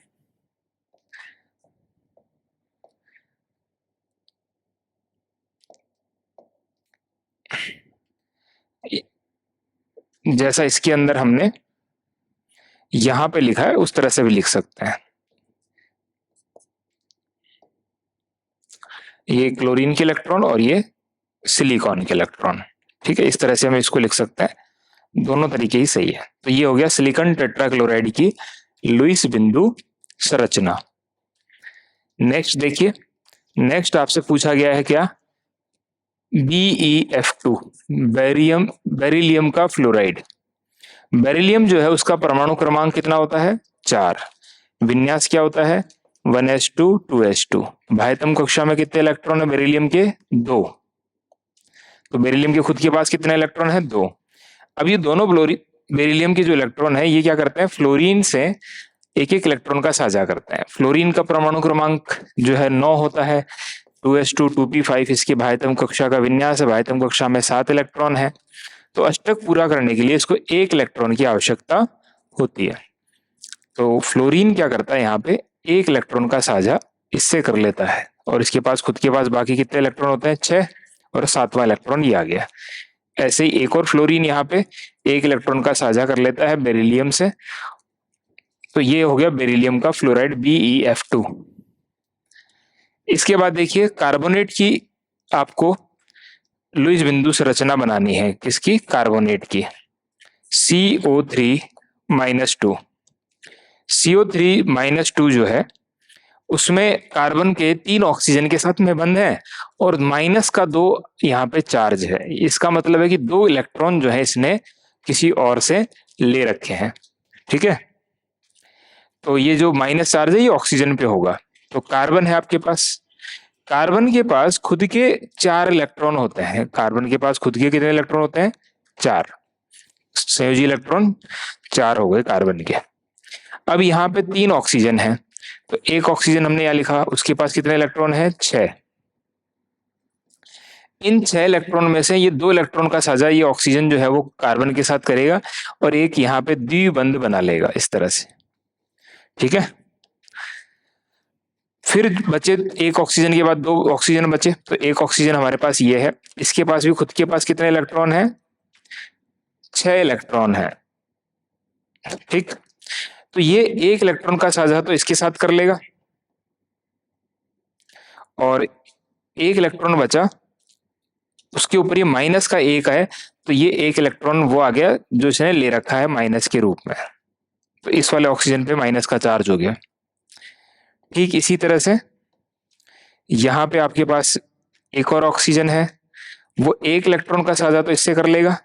जैसा इसके अंदर हमने यहां पे लिखा है उस तरह से भी लिख सकते हैं। ये क्लोरीन के इलेक्ट्रॉन और ये सिलिकॉन के इलेक्ट्रॉन, ठीक है। इस तरह से हम इसको लिख सकते हैं, दोनों तरीके ही सही है। तो ये हो गया सिलिकॉन टेट्राक्लोराइड की लुईस बिंदु संरचना। नेक्स्ट देखिए, नेक्स्ट आपसे पूछा गया है क्या, BeF2 बेरिलियम का फ्लोराइड। बेरिलियम जो है उसका परमाणु क्रमांक कितना होता है, 4। विन्यास क्या होता है, 1s2 2s2। बाह्यतम कक्षा में कितने इलेक्ट्रॉन है बेरिलियम के, 2। तो बेरिलियम के खुद के पास कितने इलेक्ट्रॉन है, 2। अब ये दोनों बेरिलियम के जो इलेक्ट्रॉन है ये क्या करते हैं, फ्लोरीन से एक एक इलेक्ट्रॉन का साझा करते हैं। फ्लोरीन का परमाणु क्रमांक जो है 9 होता है, 2s2 2p5 इसकी बाह्यतम कक्षा का विन्यास है। बाह्यतम कक्षा में 7 इलेक्ट्रॉन है, तो अष्टक पूरा करने के लिए इसको 1 इलेक्ट्रॉन की आवश्यकता होती है। तो फ्लोरीन क्या करता है, यहाँ पे 1 इलेक्ट्रॉन का साझा इससे कर लेता है, और इसके पास खुद के पास बाकी कितने इलेक्ट्रॉन होते हैं, 6, और 7वां इलेक्ट्रॉन ये आ गया। ऐसे ही एक और फ्लोरीन यहाँ पे एक इलेक्ट्रॉन का साझा कर लेता है बेरिलियम से, तो ये हो गया बेरिलियम का फ्लोराइड BeF2। इसके बाद देखिए कार्बोनेट की आपको लुईस बिंदु संरचना बनानी है, किसकी, कार्बोनेट की। CO3-2, CO3-2 जो है उसमें कार्बन के 3 ऑक्सीजन के साथ में बंध है और -2 यहाँ पे चार्ज है। इसका मतलब है कि 2 इलेक्ट्रॉन जो है इसने किसी और से ले रखे हैं, ठीक है। तो ये जो माइनस चार्ज है ये ऑक्सीजन पे होगा। तो कार्बन है आपके पास, कार्बन के पास खुद के 4 इलेक्ट्रॉन होते हैं। कार्बन के पास खुद के कितने इलेक्ट्रॉन होते हैं, 4। संयोजी इलेक्ट्रॉन 4 हो गए कार्बन के। अब यहाँ पे 3 ऑक्सीजन है, तो एक ऑक्सीजन हमने यहाँ लिखा, उसके पास कितने इलेक्ट्रॉन है, 6। इन 6 इलेक्ट्रॉन में से ये 2 इलेक्ट्रॉन का साझा ये ऑक्सीजन जो है वो कार्बन के साथ करेगा और एक यहाँ पे द्विबंध बना लेगा इस तरह से, ठीक है। फिर बचे एक ऑक्सीजन के बाद 2 ऑक्सीजन बचे, तो एक ऑक्सीजन हमारे पास ये है, इसके पास भी खुद के पास कितने इलेक्ट्रॉन है, 6 इलेक्ट्रॉन है, ठीक। तो ये एक इलेक्ट्रॉन का साझा तो इसके साथ कर लेगा और एक इलेक्ट्रॉन बचा, उसके ऊपर ये माइनस का 1 है, तो ये एक इलेक्ट्रॉन वो आ गया जो इसने ले रखा है माइनस के रूप में, तो इस वाले ऑक्सीजन पे माइनस का चार्ज हो गया। ठीक इसी तरह से यहाँ पे आपके पास एक और ऑक्सीजन है, वो एक इलेक्ट्रॉन का साझा तो इससे कर लेगा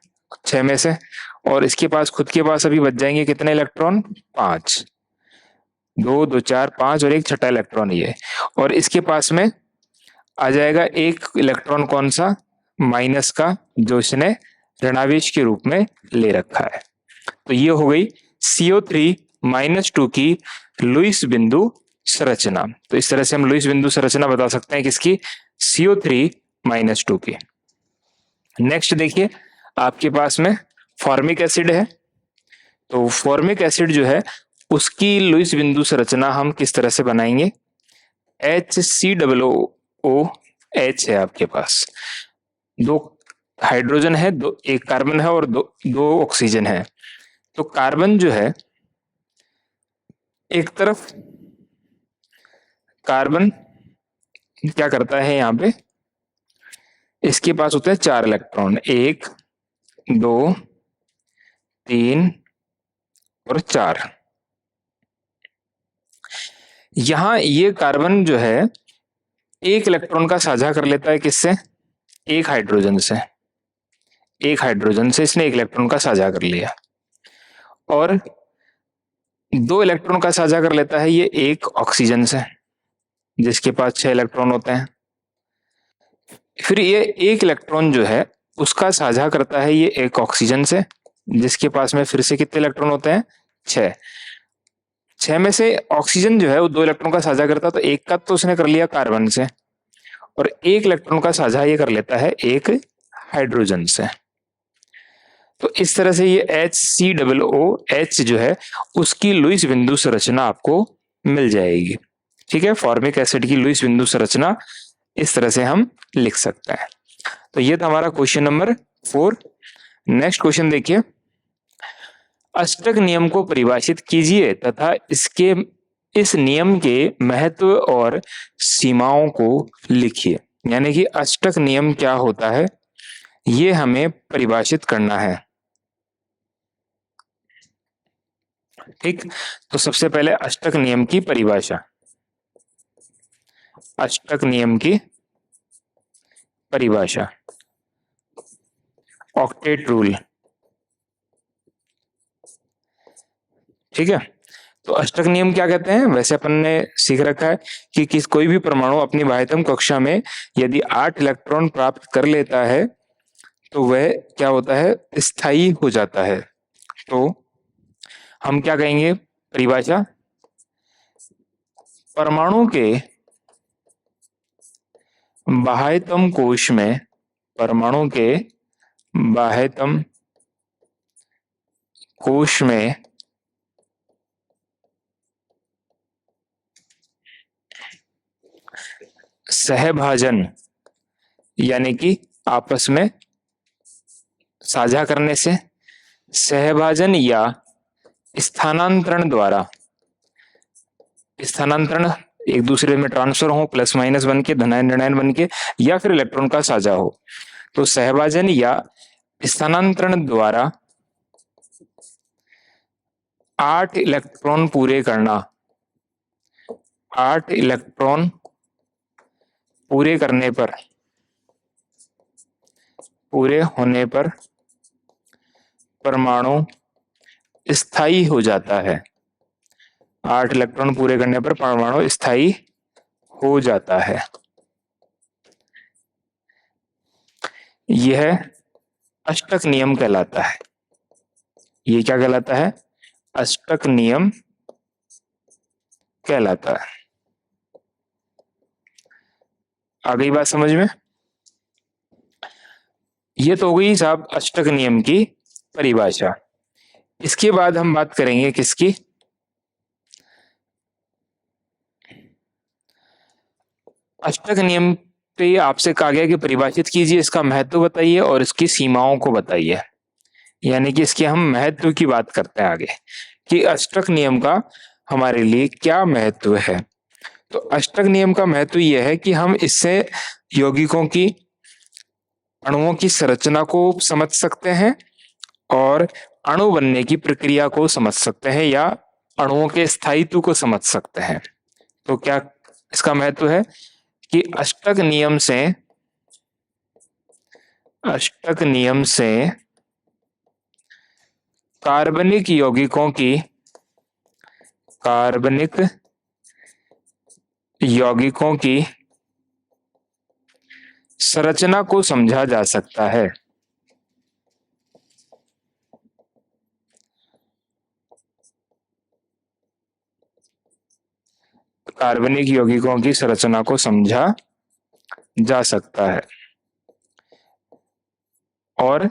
6 में से, और इसके पास खुद के पास अभी बच जाएंगे कितने इलेक्ट्रॉन, 5। 2 2 4 5 और एक छठा इलेक्ट्रॉन ये, और इसके पास में आ जाएगा एक इलेक्ट्रॉन कौन सा, माइनस का, जो इसने ऋणावेश के रूप में ले रखा है। तो ये हो गई CO3-2 की लुईस बिंदु संरचना। तो इस तरह से हम लुईस बिंदु संरचना बता सकते हैं किसकी, CO3-2 की। नेक्स्ट देखिए आपके पास में फॉर्मिक एसिड है, तो फॉर्मिक एसिड जो है उसकी लुईस बिंदु संरचना हम किस तरह से बनाएंगे, HCOOH है आपके पास, 2 हाइड्रोजन है, 1 कार्बन है और 2 ऑक्सीजन है। तो कार्बन जो है एक तरफ, कार्बन क्या करता है यहाँ पे, इसके पास होते हैं 4 इलेक्ट्रॉन, 1 2 3 और 4। यहां ये कार्बन जो है एक इलेक्ट्रॉन का साझा कर लेता है किससे, एक हाइड्रोजन से, एक हाइड्रोजन से इसने एक इलेक्ट्रॉन का साझा कर लिया, और 2 इलेक्ट्रॉन का साझा कर लेता है ये एक ऑक्सीजन से जिसके पास 6 इलेक्ट्रॉन होते हैं। फिर ये एक इलेक्ट्रॉन जो है उसका साझा करता है ये एक ऑक्सीजन से जिसके पास में फिर से कितने इलेक्ट्रॉन होते हैं, 6। 6 में से ऑक्सीजन जो है वो 2 इलेक्ट्रॉन का साझा करता है, तो एक का तो उसने कर लिया कार्बन से, और एक इलेक्ट्रॉन का साझा ये कर लेता है एक हाइड्रोजन से। तो इस तरह से ये HCOOH जो है उसकी लुईस बिंदु संरचना आपको मिल जाएगी, ठीक है। फॉर्मिक एसिड की लुईस बिंदु संरचना इस तरह से हम लिख सकते हैं। तो ये था हमारा क्वेश्चन नंबर 4। नेक्स्ट क्वेश्चन देखिए, अष्टक नियम को परिभाषित कीजिए तथा इस नियम के महत्व और सीमाओं को लिखिए। यानी कि अष्टक नियम क्या होता है ये हमें परिभाषित करना है, ठीक। तो सबसे पहले अष्टक नियम की परिभाषा, अष्टक नियम की परिभाषा, ऑक्टेट रूल, ठीक है। तो अष्टक नियम क्या कहते हैं, वैसे अपन ने सीख रखा है कि कोई भी परमाणु अपनी बाह्यतम कक्षा में यदि 8 इलेक्ट्रॉन प्राप्त कर लेता है तो वह क्या होता है, स्थायी हो जाता है। तो हम क्या कहेंगे परिभाषा, परमाणु के बाह्यतम कोश में, परमाणु के बाह्यतम कोश में सहभाजन यानी कि आपस में साझा करने से, सहभाजन या स्थानांतरण द्वारा, स्थानांतरण एक दूसरे में ट्रांसफर हो, प्लस माइनस बन के, धनायन ऋणायन बन के, या फिर इलेक्ट्रॉन का साझा हो। तो सहभाजन या स्थानांतरण द्वारा 8 इलेक्ट्रॉन पूरे करना, 8 इलेक्ट्रॉन पूरे करने पर, पूरे होने पर परमाणु स्थायी हो जाता है। 8 इलेक्ट्रॉन पूरे करने पर परमाणु स्थायी हो जाता है। यह अष्टक नियम कहलाता है। ये क्या कहलाता है? अष्टक नियम कहलाता है। आ गई बात समझ में? ये तो हो गई साहब अष्टक नियम की परिभाषा। इसके बाद हम बात करेंगे किसकी? अष्टक नियम पे आपसे कहा गया कि परिभाषित कीजिए, इसका महत्व बताइए और इसकी सीमाओं को बताइए। यानी कि इसके हम महत्व की बात करते हैं आगे कि अष्टक नियम का हमारे लिए क्या महत्व है। तो अष्टक नियम का महत्व यह है कि हम इससे यौगिकों की, अणुओं की संरचना को समझ सकते हैं और अणु बनने की प्रक्रिया को समझ सकते हैं या अणुओं के स्थायित्व को समझ सकते हैं। तो क्या इसका महत्व है कि अष्टक नियम से, अष्टक नियम से कार्बनिक यौगिकों की, कार्बनिक यौगिकों की संरचना को समझा जा सकता है। कार्बनिक यौगिकों की संरचना को समझा जा सकता है और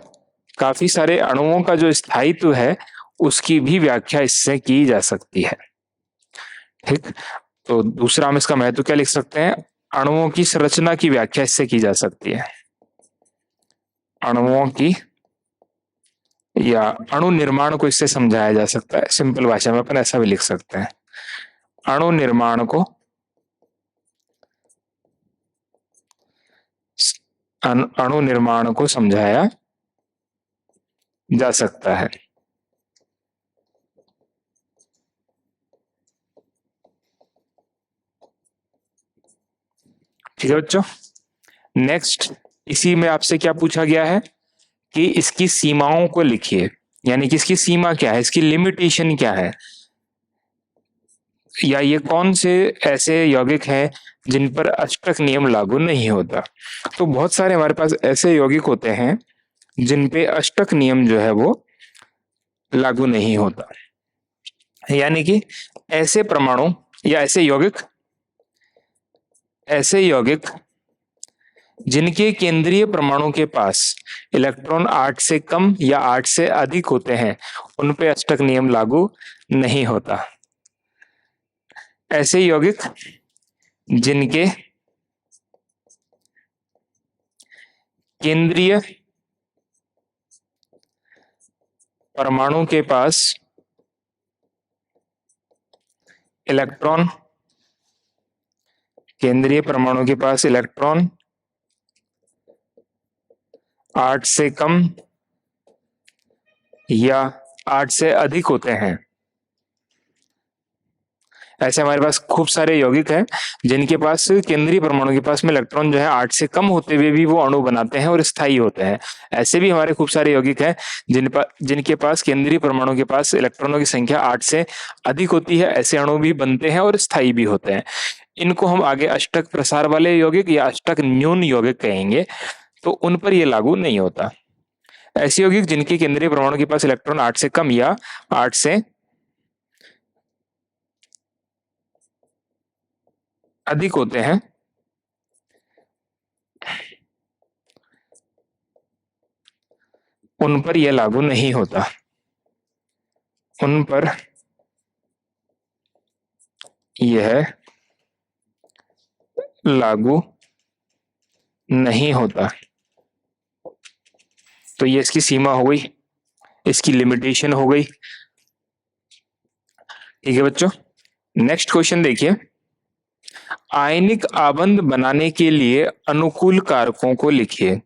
काफी सारे अणुओं का जो स्थायित्व है उसकी भी व्याख्या इससे की जा सकती है। ठीक, तो दूसरा हम इसका महत्व क्या लिख सकते हैं? अणुओं की संरचना की व्याख्या इससे की जा सकती है। अणुओं की या अणु निर्माण को इससे समझाया जा सकता है। सिंपल भाषा में अपन ऐसा भी लिख सकते हैं, अणु निर्माण को, अणु निर्माण को समझाया जा सकता है। ठीक है बच्चों। नेक्स्ट, इसी में आपसे क्या पूछा गया है कि इसकी सीमाओं को लिखिए, यानी कि इसकी सीमा क्या है, इसकी लिमिटेशन क्या है, या ये कौन से ऐसे यौगिक हैं जिन पर अष्टक नियम लागू नहीं होता। तो बहुत सारे हमारे पास ऐसे यौगिक होते हैं जिन पे अष्टक नियम जो है वो लागू नहीं होता। यानी कि ऐसे परमाणु या ऐसे यौगिक, ऐसे यौगिक जिनके केंद्रीय परमाणु के पास इलेक्ट्रॉन 8 से कम या 8 से अधिक होते हैं, उन पे अष्टक नियम लागू नहीं होता। ऐसे यौगिक जिनके केंद्रीय परमाणु के पास इलेक्ट्रॉन, केंद्रीय परमाणु के पास इलेक्ट्रॉन 8 से कम या 8 से अधिक होते हैं, ऐसे हमारे पास खूब सारे यौगिक हैं जिनके पास केंद्रीय परमाणु के पास में इलेक्ट्रॉन जो है 8 से कम होते हुए भी वो अणु बनाते हैं और स्थायी होते हैं। ऐसे भी हमारे खूब सारे यौगिक हैं जिनके पास केंद्रीय परमाणु के पास इलेक्ट्रॉनों की संख्या 8 से अधिक होती है, ऐसे अणु भी बनते हैं और स्थायी भी होते हैं। इनको हम आगे अष्टक प्रसार वाले यौगिक या अष्टक न्यून यौगिक कहेंगे, तो उन पर यह लागू नहीं होता। ऐसे यौगिक जिनके केंद्रीय परमाणु के पास इलेक्ट्रॉन 8 से कम या 8 से अधिक होते हैं, उन पर यह लागू नहीं होता। उन पर यह लागू नहीं होता। तो ये इसकी सीमा हो गई, इसकी लिमिटेशन हो गई। ठीक है बच्चों, नेक्स्ट क्वेश्चन देखिए। आयनिक आबंध बनाने के लिए अनुकूल कारकों को लिखिए।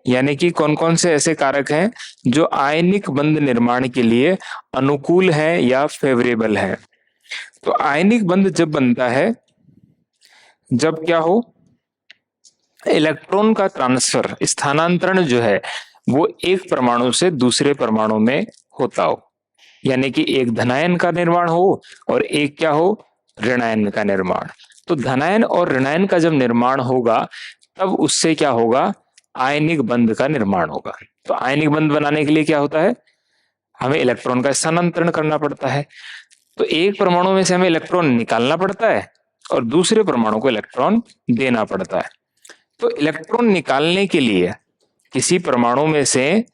यानी कि कौन कौन से ऐसे कारक हैं जो आयनिक बंध निर्माण के लिए अनुकूल है या फेवरेबल है। तो आयनिक बंध जब बनता है जब क्या हो, इलेक्ट्रॉन का ट्रांसफर, स्थानांतरण जो है वो एक परमाणु से दूसरे परमाणु में होता हो। यानी कि एक धनायन का निर्माण हो और एक क्या हो, ऋणायन का निर्माण। तो धनायन और ऋणायन का जब निर्माण होगा तब उससे क्या होगा, आयनिक बंध का निर्माण होगा। तो आयनिक बंध बनाने के लिए क्या होता है, हमें इलेक्ट्रॉन का स्थानांतरण करना पड़ता है। तो एक परमाणु में से हमें इलेक्ट्रॉन निकालना पड़ता है और दूसरे परमाणु को इलेक्ट्रॉन देना पड़ता है। तो इलेक्ट्रॉन निकालने के लिए, किसी परमाणु में से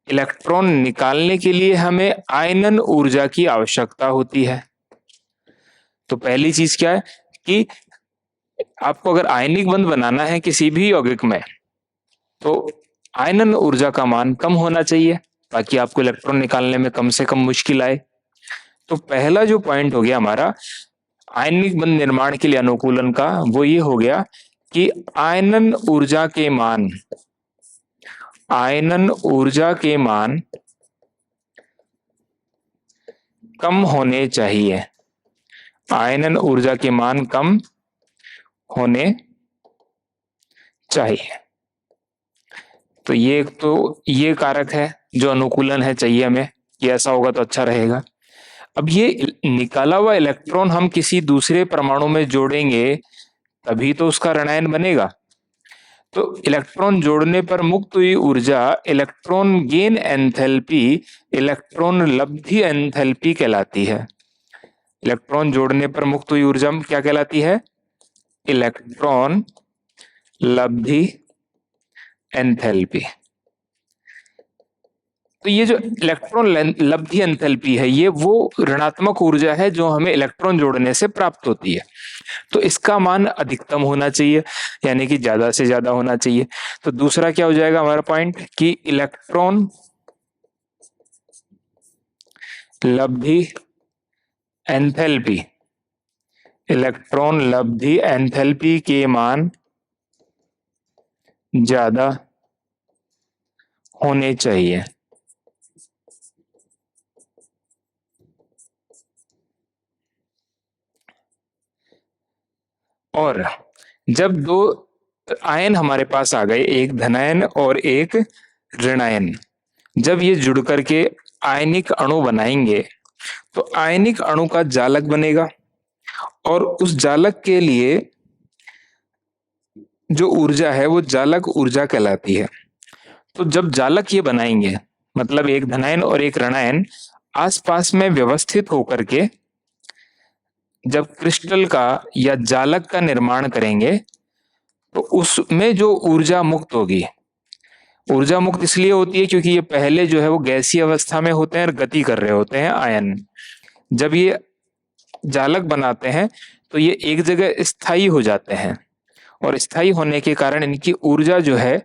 इलेक्ट्रॉन निकालने के लिए हमें आयनन ऊर्जा की आवश्यकता होती है। तो पहली चीज क्या है कि आपको अगर आयनिक बंध बनाना है किसी भी यौगिक में, तो आयनन ऊर्जा का मान कम होना चाहिए ताकि आपको इलेक्ट्रॉन निकालने में कम से कम मुश्किल आए। तो पहला जो पॉइंट हो गया हमारा आयनिक बंध निर्माण के लिए अनुकूलन का, वो ये हो गया कि आयनन ऊर्जा के मान, आयनन ऊर्जा के मान कम होने चाहिए। आयनन ऊर्जा के मान कम होने चाहिए। तो ये कारक है जो अनुकूलन है, चाहिए हमें कि ऐसा होगा तो अच्छा रहेगा। अब ये निकाला हुआ इलेक्ट्रॉन हम किसी दूसरे परमाणु में जोड़ेंगे तभी तो उसका ऋणायन बनेगा। तो इलेक्ट्रॉन जोड़ने पर मुक्त हुई ऊर्जा इलेक्ट्रॉन गेन एंथैल्पी, इलेक्ट्रॉन लब्धि एंथैल्पी कहलाती है। इलेक्ट्रॉन जोड़ने पर मुक्त हुई ऊर्जा क्या कहलाती है, इलेक्ट्रॉन लब्धि एंथैल्पी। तो ये जो इलेक्ट्रॉन लब्धि एंथैल्पी है ये वो ऋणात्मक ऊर्जा है जो हमें इलेक्ट्रॉन जोड़ने से प्राप्त होती है। तो इसका मान अधिकतम होना चाहिए, यानी कि ज्यादा से ज्यादा होना चाहिए। तो दूसरा क्या हो जाएगा हमारा पॉइंट कि इलेक्ट्रॉन लब्धि एंथैल्पी, इलेक्ट्रॉन लब्धि एंथैल्पी के मान ज्यादा होने चाहिए। और जब दो आयन हमारे पास आ गए, एक धनायन और एक ऋणायन, जब ये जुड़ करके आयनिक अणु बनाएंगे तो आयनिक अणु का जालक बनेगा और उस जालक के लिए जो ऊर्जा है वो जालक ऊर्जा कहलाती है। तो जब जालक ये बनाएंगे, मतलब एक धनायन और एक ऋणायन आसपास में व्यवस्थित होकर के जब क्रिस्टल का या जालक का निर्माण करेंगे तो उसमें जो ऊर्जा मुक्त होगी, ऊर्जा मुक्त इसलिए होती है क्योंकि ये पहले जो है वो गैसीय अवस्था में होते हैं और गति कर रहे होते हैं आयन। जब ये जालक बनाते हैं तो ये एक जगह स्थायी हो जाते हैं और स्थायी होने के कारण इनकी ऊर्जा जो है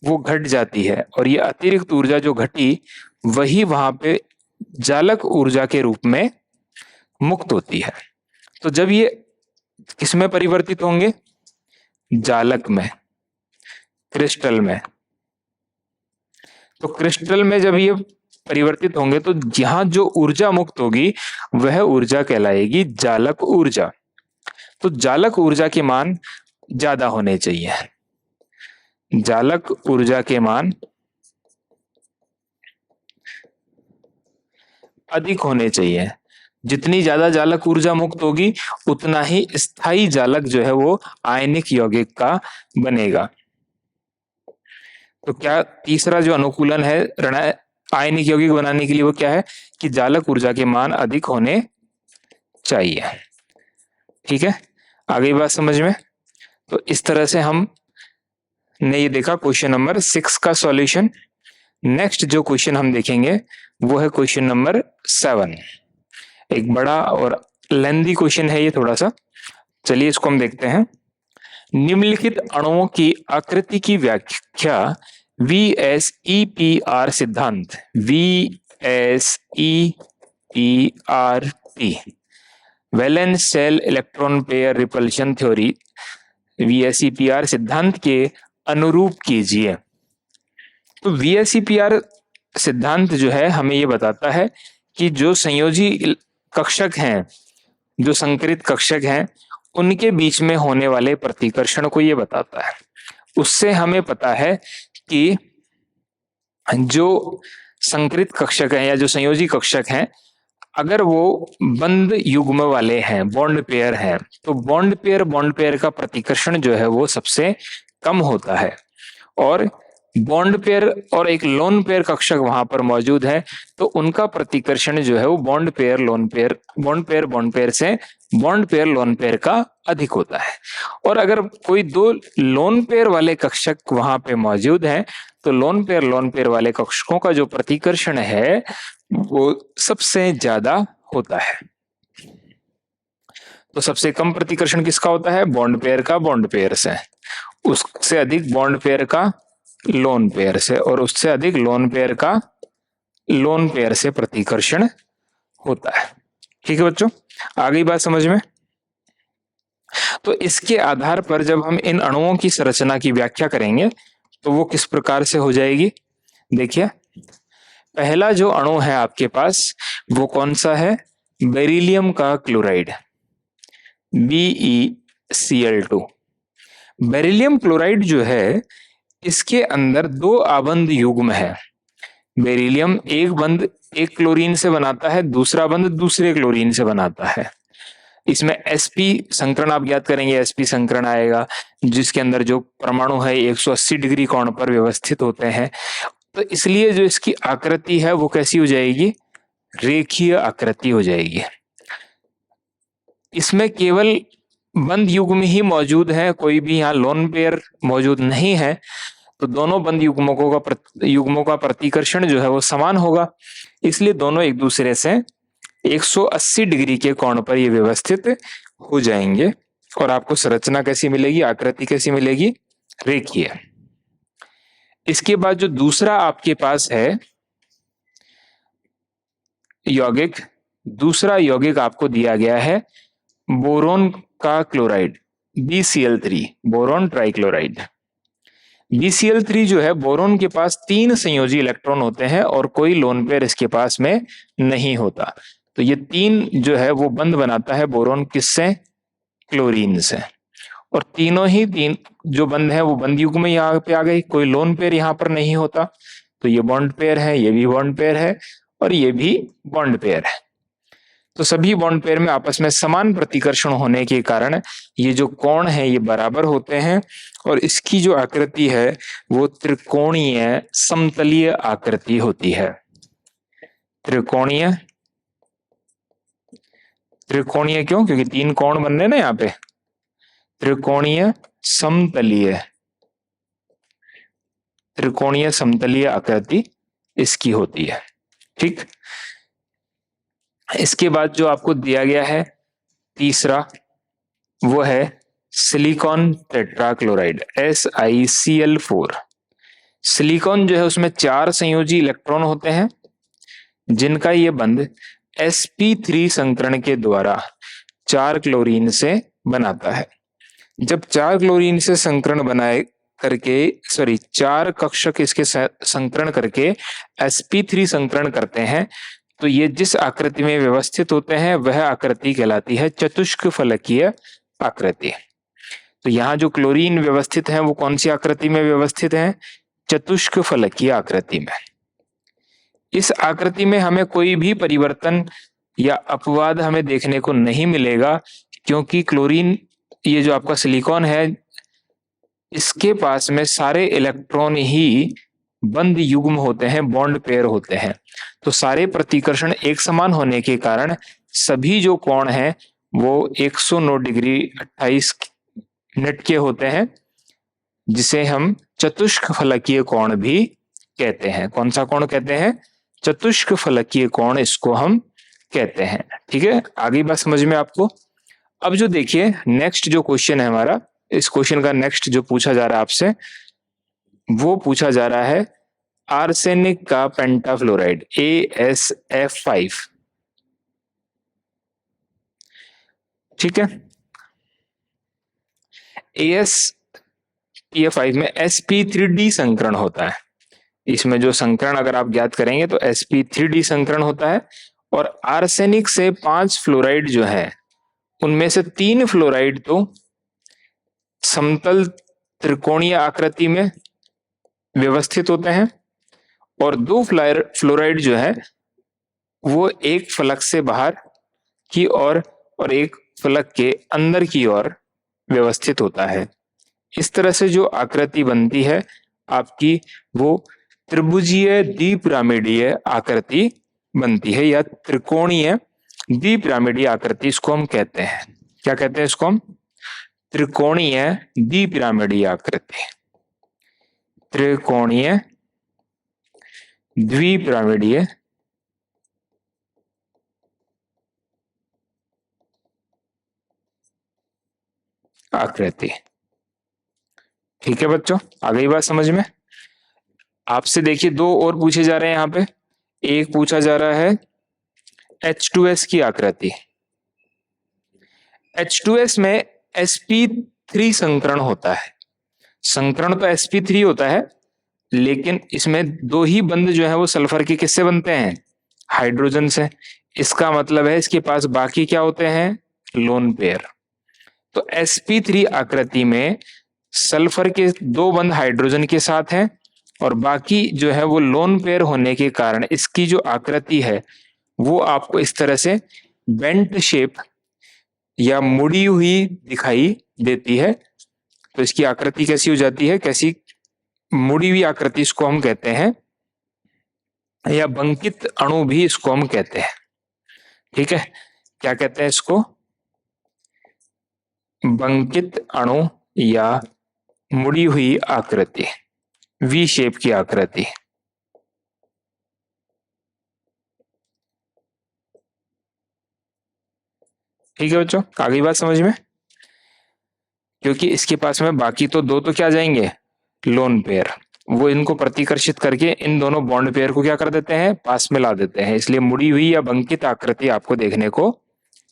वो घट जाती है और ये अतिरिक्त ऊर्जा जो घटी वही वहां पे जालक ऊर्जा के रूप में मुक्त होती है। तो जब ये किसमें परिवर्तित होंगे, जालक में, क्रिस्टल में। तो क्रिस्टल में जब ये परिवर्तित होंगे तो यहां जो ऊर्जा मुक्त होगी वह ऊर्जा कहलाएगी जालक ऊर्जा। तो जालक ऊर्जा के मान ज्यादा होने चाहिए, जालक ऊर्जा के मान अधिक होने चाहिए। जितनी ज्यादा जालक ऊर्जा मुक्त होगी उतना ही स्थायी जालक जो है वो आयनिक यौगिक का बनेगा। तो क्या तीसरा जो अनुकूलन है आयनिक यौगिक बनाने के लिए वो क्या है कि जालक ऊर्जा के मान अधिक होने चाहिए। ठीक है, आगे बात समझ में। तो इस तरह से हम ने ये देखा क्वेश्चन नंबर 6 का सॉल्यूशन। नेक्स्ट जो क्वेश्चन हम देखेंगे वो है क्वेश्चन नंबर 7। एक बड़ा और लेंदी क्वेश्चन है ये थोड़ा सा, चलिए इसको हम देखते हैं। निम्नलिखित अणुओं की आकृति की व्याख्या VSEPR सिद्धांत VSEPRT valence shell electron pair repulsion theory VSEPR सिद्धांत के अनुरूप कीजिए। तो VSEPR सिद्धांत जो है हमें ये बताता है कि जो संयोजी कक्षक हैं, जो संकरित कक्षक हैं, उनके बीच में होने वाले प्रतिकर्षण को ये बताता है। उससे हमें पता है कि जो संकरित कक्षक हैं या जो संयोजी कक्षक हैं, अगर वो बंद युग्म वाले हैं, बॉन्ड पेयर हैं, तो बॉन्ड पेयर का प्रतिकर्षण जो है वो सबसे कम होता है। और बॉन्ड पेयर और एक लोन पेयर कक्षक वहां पर मौजूद है, तो उनका प्रतिकर्षण जो है वो बॉन्ड पेयर लोन पेयर का अधिक होता है। और अगर कोई दो लोन पेयर वाले कक्षक वहां पे मौजूद हैं, तो लोन पेयर वाले कक्षकों का जो प्रतिकर्षण है वो सबसे ज्यादा होता है। तो सबसे कम प्रतिकर्षण किसका होता है? बॉन्ड पेयर से। उससे अधिक बॉन्ड पेयर का लोन पेयर से, और उससे अधिक लोन पेयर से प्रतिकर्षण होता है। ठीक है बच्चों, आ गई बात समझ में? तो इसके आधार पर जब हम इन अणुओं की संरचना की व्याख्या करेंगे तो वो किस प्रकार से हो जाएगी? देखिए, पहला जो अणु है आपके पास वो कौन सा है? बेरिलियम का क्लोराइड, BeCl2। बेरिलियम क्लोराइड जो है, इसके अंदर दो आबंध युग्म है। बेरिलियम एक बंध एक क्लोरीन से बनाता है, दूसरा बंध दूसरे क्लोरीन से बनाता है। इसमें sp संकरण आप ज्ञात करेंगे, sp संकरण आएगा जिसके अंदर जो परमाणु है 180 डिग्री कोण पर व्यवस्थित होते हैं। तो इसलिए जो इसकी आकृति है वो कैसी हो जाएगी? रेखीय आकृति हो जाएगी। इसमें केवल बंध युग्म ही मौजूद है, कोई भी यहाँ लोन पेयर मौजूद नहीं है, तो दोनों बंध युग्मों का प्रतिकर्षण जो है वो समान होगा। इसलिए दोनों एक दूसरे से 180 डिग्री के कोण पर ये व्यवस्थित हो जाएंगे। और आपको संरचना कैसी मिलेगी? आकृति कैसी मिलेगी? रेखीय। इसके बाद जो दूसरा आपके पास है यौगिक, दूसरा यौगिक आपको दिया गया है बोरोन का chloride, BCl3, boron trichloride. BCl3 जो है, बोरोन के पास 3 संयोजी इलेक्ट्रॉन होते हैं और कोई लोन पेयर इसके पास में नहीं होता। तो ये 3 जो है वो बंध बनाता है बोरोन किससे? क्लोरीन से। और तीनों ही 3 जो बंध है वो बंध युग्म में यहाँ पे आ गई, कोई लोन पेयर यहाँ पर नहीं होता। तो ये बॉन्ड पेयर है, ये भी बॉन्ड पेयर है, और ये भी बॉन्ड पेयर है। तो सभी बॉन्ड पेयर में आपस में समान प्रतिकर्षण होने के कारण ये जो कोण है ये बराबर होते हैं, और इसकी जो आकृति है वो त्रिकोणीय समतलीय आकृति होती है। त्रिकोणीय क्यों? क्योंकि 3 कोण बन रहे ना यहाँ पे। त्रिकोणीय समतलीय आकृति इसकी होती है। ठीक, इसके बाद जो आपको दिया गया है तीसरा, वो है सिलिकॉन टेट्राक्लोराइड, SiCl4। सिलिकॉन जो है उसमें 4 संयोजी इलेक्ट्रॉन होते हैं जिनका ये बंध sp3 संकरण के द्वारा 4 क्लोरीन से बनाता है। जब 4 क्लोरीन से संकरण बनाए करके 4 कक्षक इसके संकरण करके sp3 संकरण करते हैं, तो ये जिस आकृति में व्यवस्थित होते हैं वह आकृति कहलाती है चतुष्क फलकीय आकृति। तो यहाँ जो क्लोरीन व्यवस्थित है वो कौन सी आकृति में व्यवस्थित है? चतुष्क फलकीय आकृति में। इस आकृति में हमें कोई भी परिवर्तन या अपवाद हमें देखने को नहीं मिलेगा, क्योंकि क्लोरीन, ये जो आपका सिलिकॉन है, इसके पास में सारे इलेक्ट्रॉन ही बंध युग्म होते हैं, बॉन्ड पेयर होते हैं। तो सारे प्रतिकर्षण एक समान होने के कारण सभी जो कोण हैं वो 109 डिग्री 28 मिनट के होते हैं, जिसे हम चतुष्क फलकीय कोण भी कहते हैं। कौन सा कोण कहते हैं? चतुष्क फलकीय कोण इसको हम कहते हैं। ठीक है, आगे बात समझ में आपको? अब जो देखिए नेक्स्ट जो क्वेश्चन है हमारा, इस क्वेश्चन का नेक्स्ट जो पूछा जा रहा है आपसे, वो पूछा जा रहा है आर्सेनिक का पेंटाफ्लोराइड AsF5। ठीक है, AsPF5 में sp3d संकरण होता है। इसमें जो संकरण अगर आप ज्ञात करेंगे तो sp3d संकरण होता है। और आर्सेनिक से 5 फ्लोराइड जो है उनमें से 3 फ्लोराइड तो समतल त्रिकोणीय आकृति में व्यवस्थित होते हैं और 2 फ्लोराइड जो है वो एक फलक से बाहर की ओर और एक फलक के अंदर की ओर व्यवस्थित होता है। इस तरह से जो आकृति बनती है आपकी, वो त्रिभुजीय द्विपिरामिडीय आकृति बनती है या त्रिकोणीय द्विपिरामिडीय आकृति इसको हम कहते हैं। क्या कहते हैं इसको हम? त्रिकोणीय द्विपिरामिडीय आकृति। त्रिकोणीय द्विपिरामिडीय आकृति। ठीक है बच्चों, आ गई बात समझ में? आपसे देखिए 2 और पूछे जा रहे हैं यहाँ पे। एक पूछा जा रहा है H2S की आकृति। H2S में sp3 संकरण होता है। संकरण तो sp3 होता है, लेकिन इसमें 2 ही बंध जो है वो सल्फर के किससे बनते हैं? हाइड्रोजन से। इसका मतलब है इसके पास बाकी क्या होते हैं? Lone pair. तो sp3 आकृति में सल्फर के 2 बंध हाइड्रोजन के साथ हैं और बाकी जो है वो लोन पेयर होने के कारण इसकी जो आकृति है वो आपको इस तरह से बेंट शेप या मुड़ी हुई दिखाई देती है। तो इसकी आकृति कैसी हो जाती है? कैसी मुड़ी हुई आकृति इसको हम कहते हैं, या बंकित अणु भी इसको हम कहते हैं। ठीक है, क्या कहते हैं इसको? बंकित अणु या मुड़ी हुई आकृति, वी शेप की आकृति। ठीक है बच्चों, आ गई बात समझ में? क्योंकि इसके पास में बाकी तो 2 तो क्या जाएंगे? Lone pair. वो इनको प्रतिकर्षित करके इन दोनों बॉन्ड पेयर को क्या कर देते हैं? पास में ला देते हैं। इसलिए मुड़ी हुई या बंकित आकृति आपको देखने को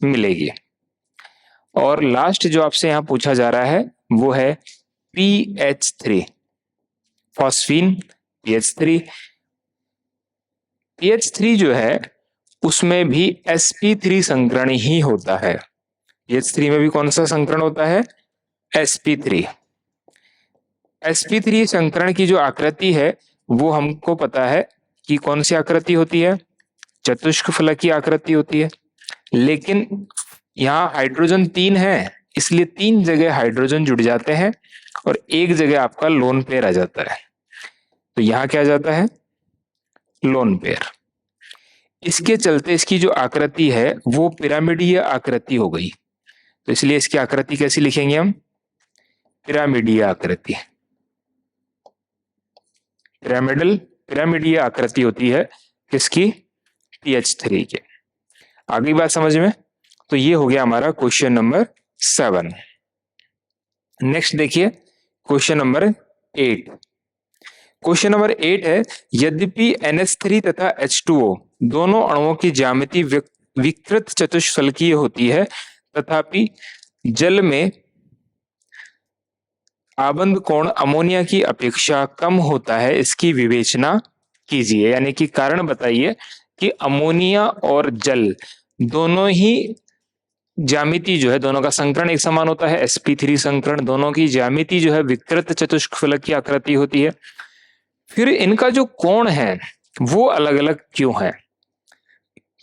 मिलेगी। और लास्ट जो आपसे यहां पूछा जा रहा है वो है PH3, फॉस्फीन PH3। PH3 जो है उसमें भी sp3 संकरण ही होता है। PH3 में भी कौन सा संकरण होता है? sp3। sp3 संकरण की जो आकृति है वो हमको पता है कि कौन सी आकृति होती है? चतुष्क फलक की आकृति होती है। लेकिन यहाँ हाइड्रोजन 3 है, इसलिए 3 जगह हाइड्रोजन जुड़ जाते हैं और एक जगह आपका लोन पेयर आ जाता है। तो यहाँ क्या आ जाता है? Lone pair. इसके चलते इसकी जो आकृति है वो पिरामिडीय आकृति हो गई। तो इसलिए इसकी आकृति कैसी लिखेंगे हम? पिरामिडीय आकृति। पिरामिडीय आकृति होती है किसकी? PH3 के। आगे बात समझ में? तो ये हो गया हमारा क्वेश्चन नंबर 7। नेक्स्ट देखिए क्वेश्चन नंबर 8। क्वेश्चन नंबर 8 है, यद्यपि NH3 तथा H2O दोनों अणुओं की ज्यामिति विकृत चतुष्फलकीय होती है, तथापि जल में आबंध कोण अमोनिया की अपेक्षा कम होता है, इसकी विवेचना कीजिए। यानी कि कारण बताइए कि अमोनिया और जल दोनों ही ज्यामिति जो है, दोनों का संकरण एक समान होता है, sp3 संकरण, दोनों की ज्यामिति जो है विकृत चतुष्फलक की आकृति होती है, फिर इनका जो कोण है वो अलग अलग क्यों है?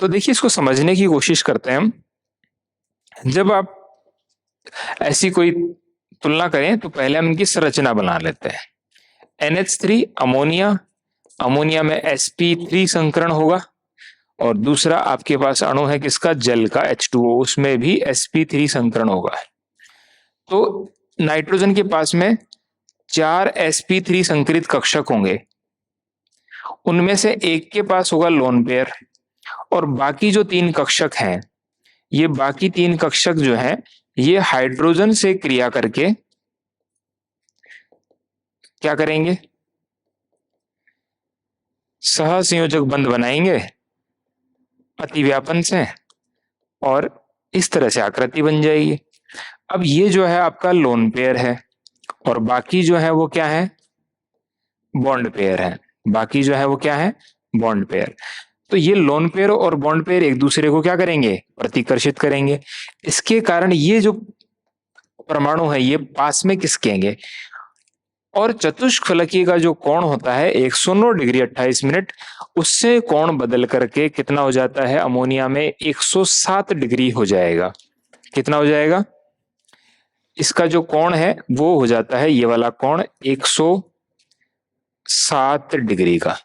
तो देखिए इसको समझने की कोशिश करते हैं हम। जब आप ऐसी कोई तुलना करें तो पहले हम इनकी संरचना बना लेते हैं। NH3 अमोनिया, अमोनिया में sp3 संकरण होगा, और दूसरा आपके पास अणु है किसका? जल का H2O, उसमें भी sp3 संकरण होगा। तो नाइट्रोजन के पास में 4 sp3 संकरित कक्षक होंगे, उनमें से एक के पास होगा लोन पेयर, और बाकी जो 3 कक्षक हैं, ये बाकी 3 कक्षक जो हैं ये हाइड्रोजन से क्रिया करके क्या करेंगे, सहसंयोजक बंध बनाएंगे अतिव्यापन से, और इस तरह से आकृति बन जाएगी। अब ये जो है आपका लोन पेयर है, और बाकी जो है वो क्या है, बॉन्ड पेयर है। बाकी जो है वो क्या है, बॉन्ड पेयर। तो ये लोन पेयर और बॉन्ड पेयर एक दूसरे को क्या करेंगे, प्रतिकर्षित करेंगे। इसके कारण ये जो परमाणु है ये पास में खिसकेंगे, और चतुष्फलकीय का जो कोण होता है 109 डिग्री 28 मिनट, उससे कोण बदल करके कितना हो जाता है, अमोनिया में 107 डिग्री हो जाएगा। कितना हो जाएगा, इसका जो कोण है वो हो जाता है ये वाला कोण 107 डिग्री का।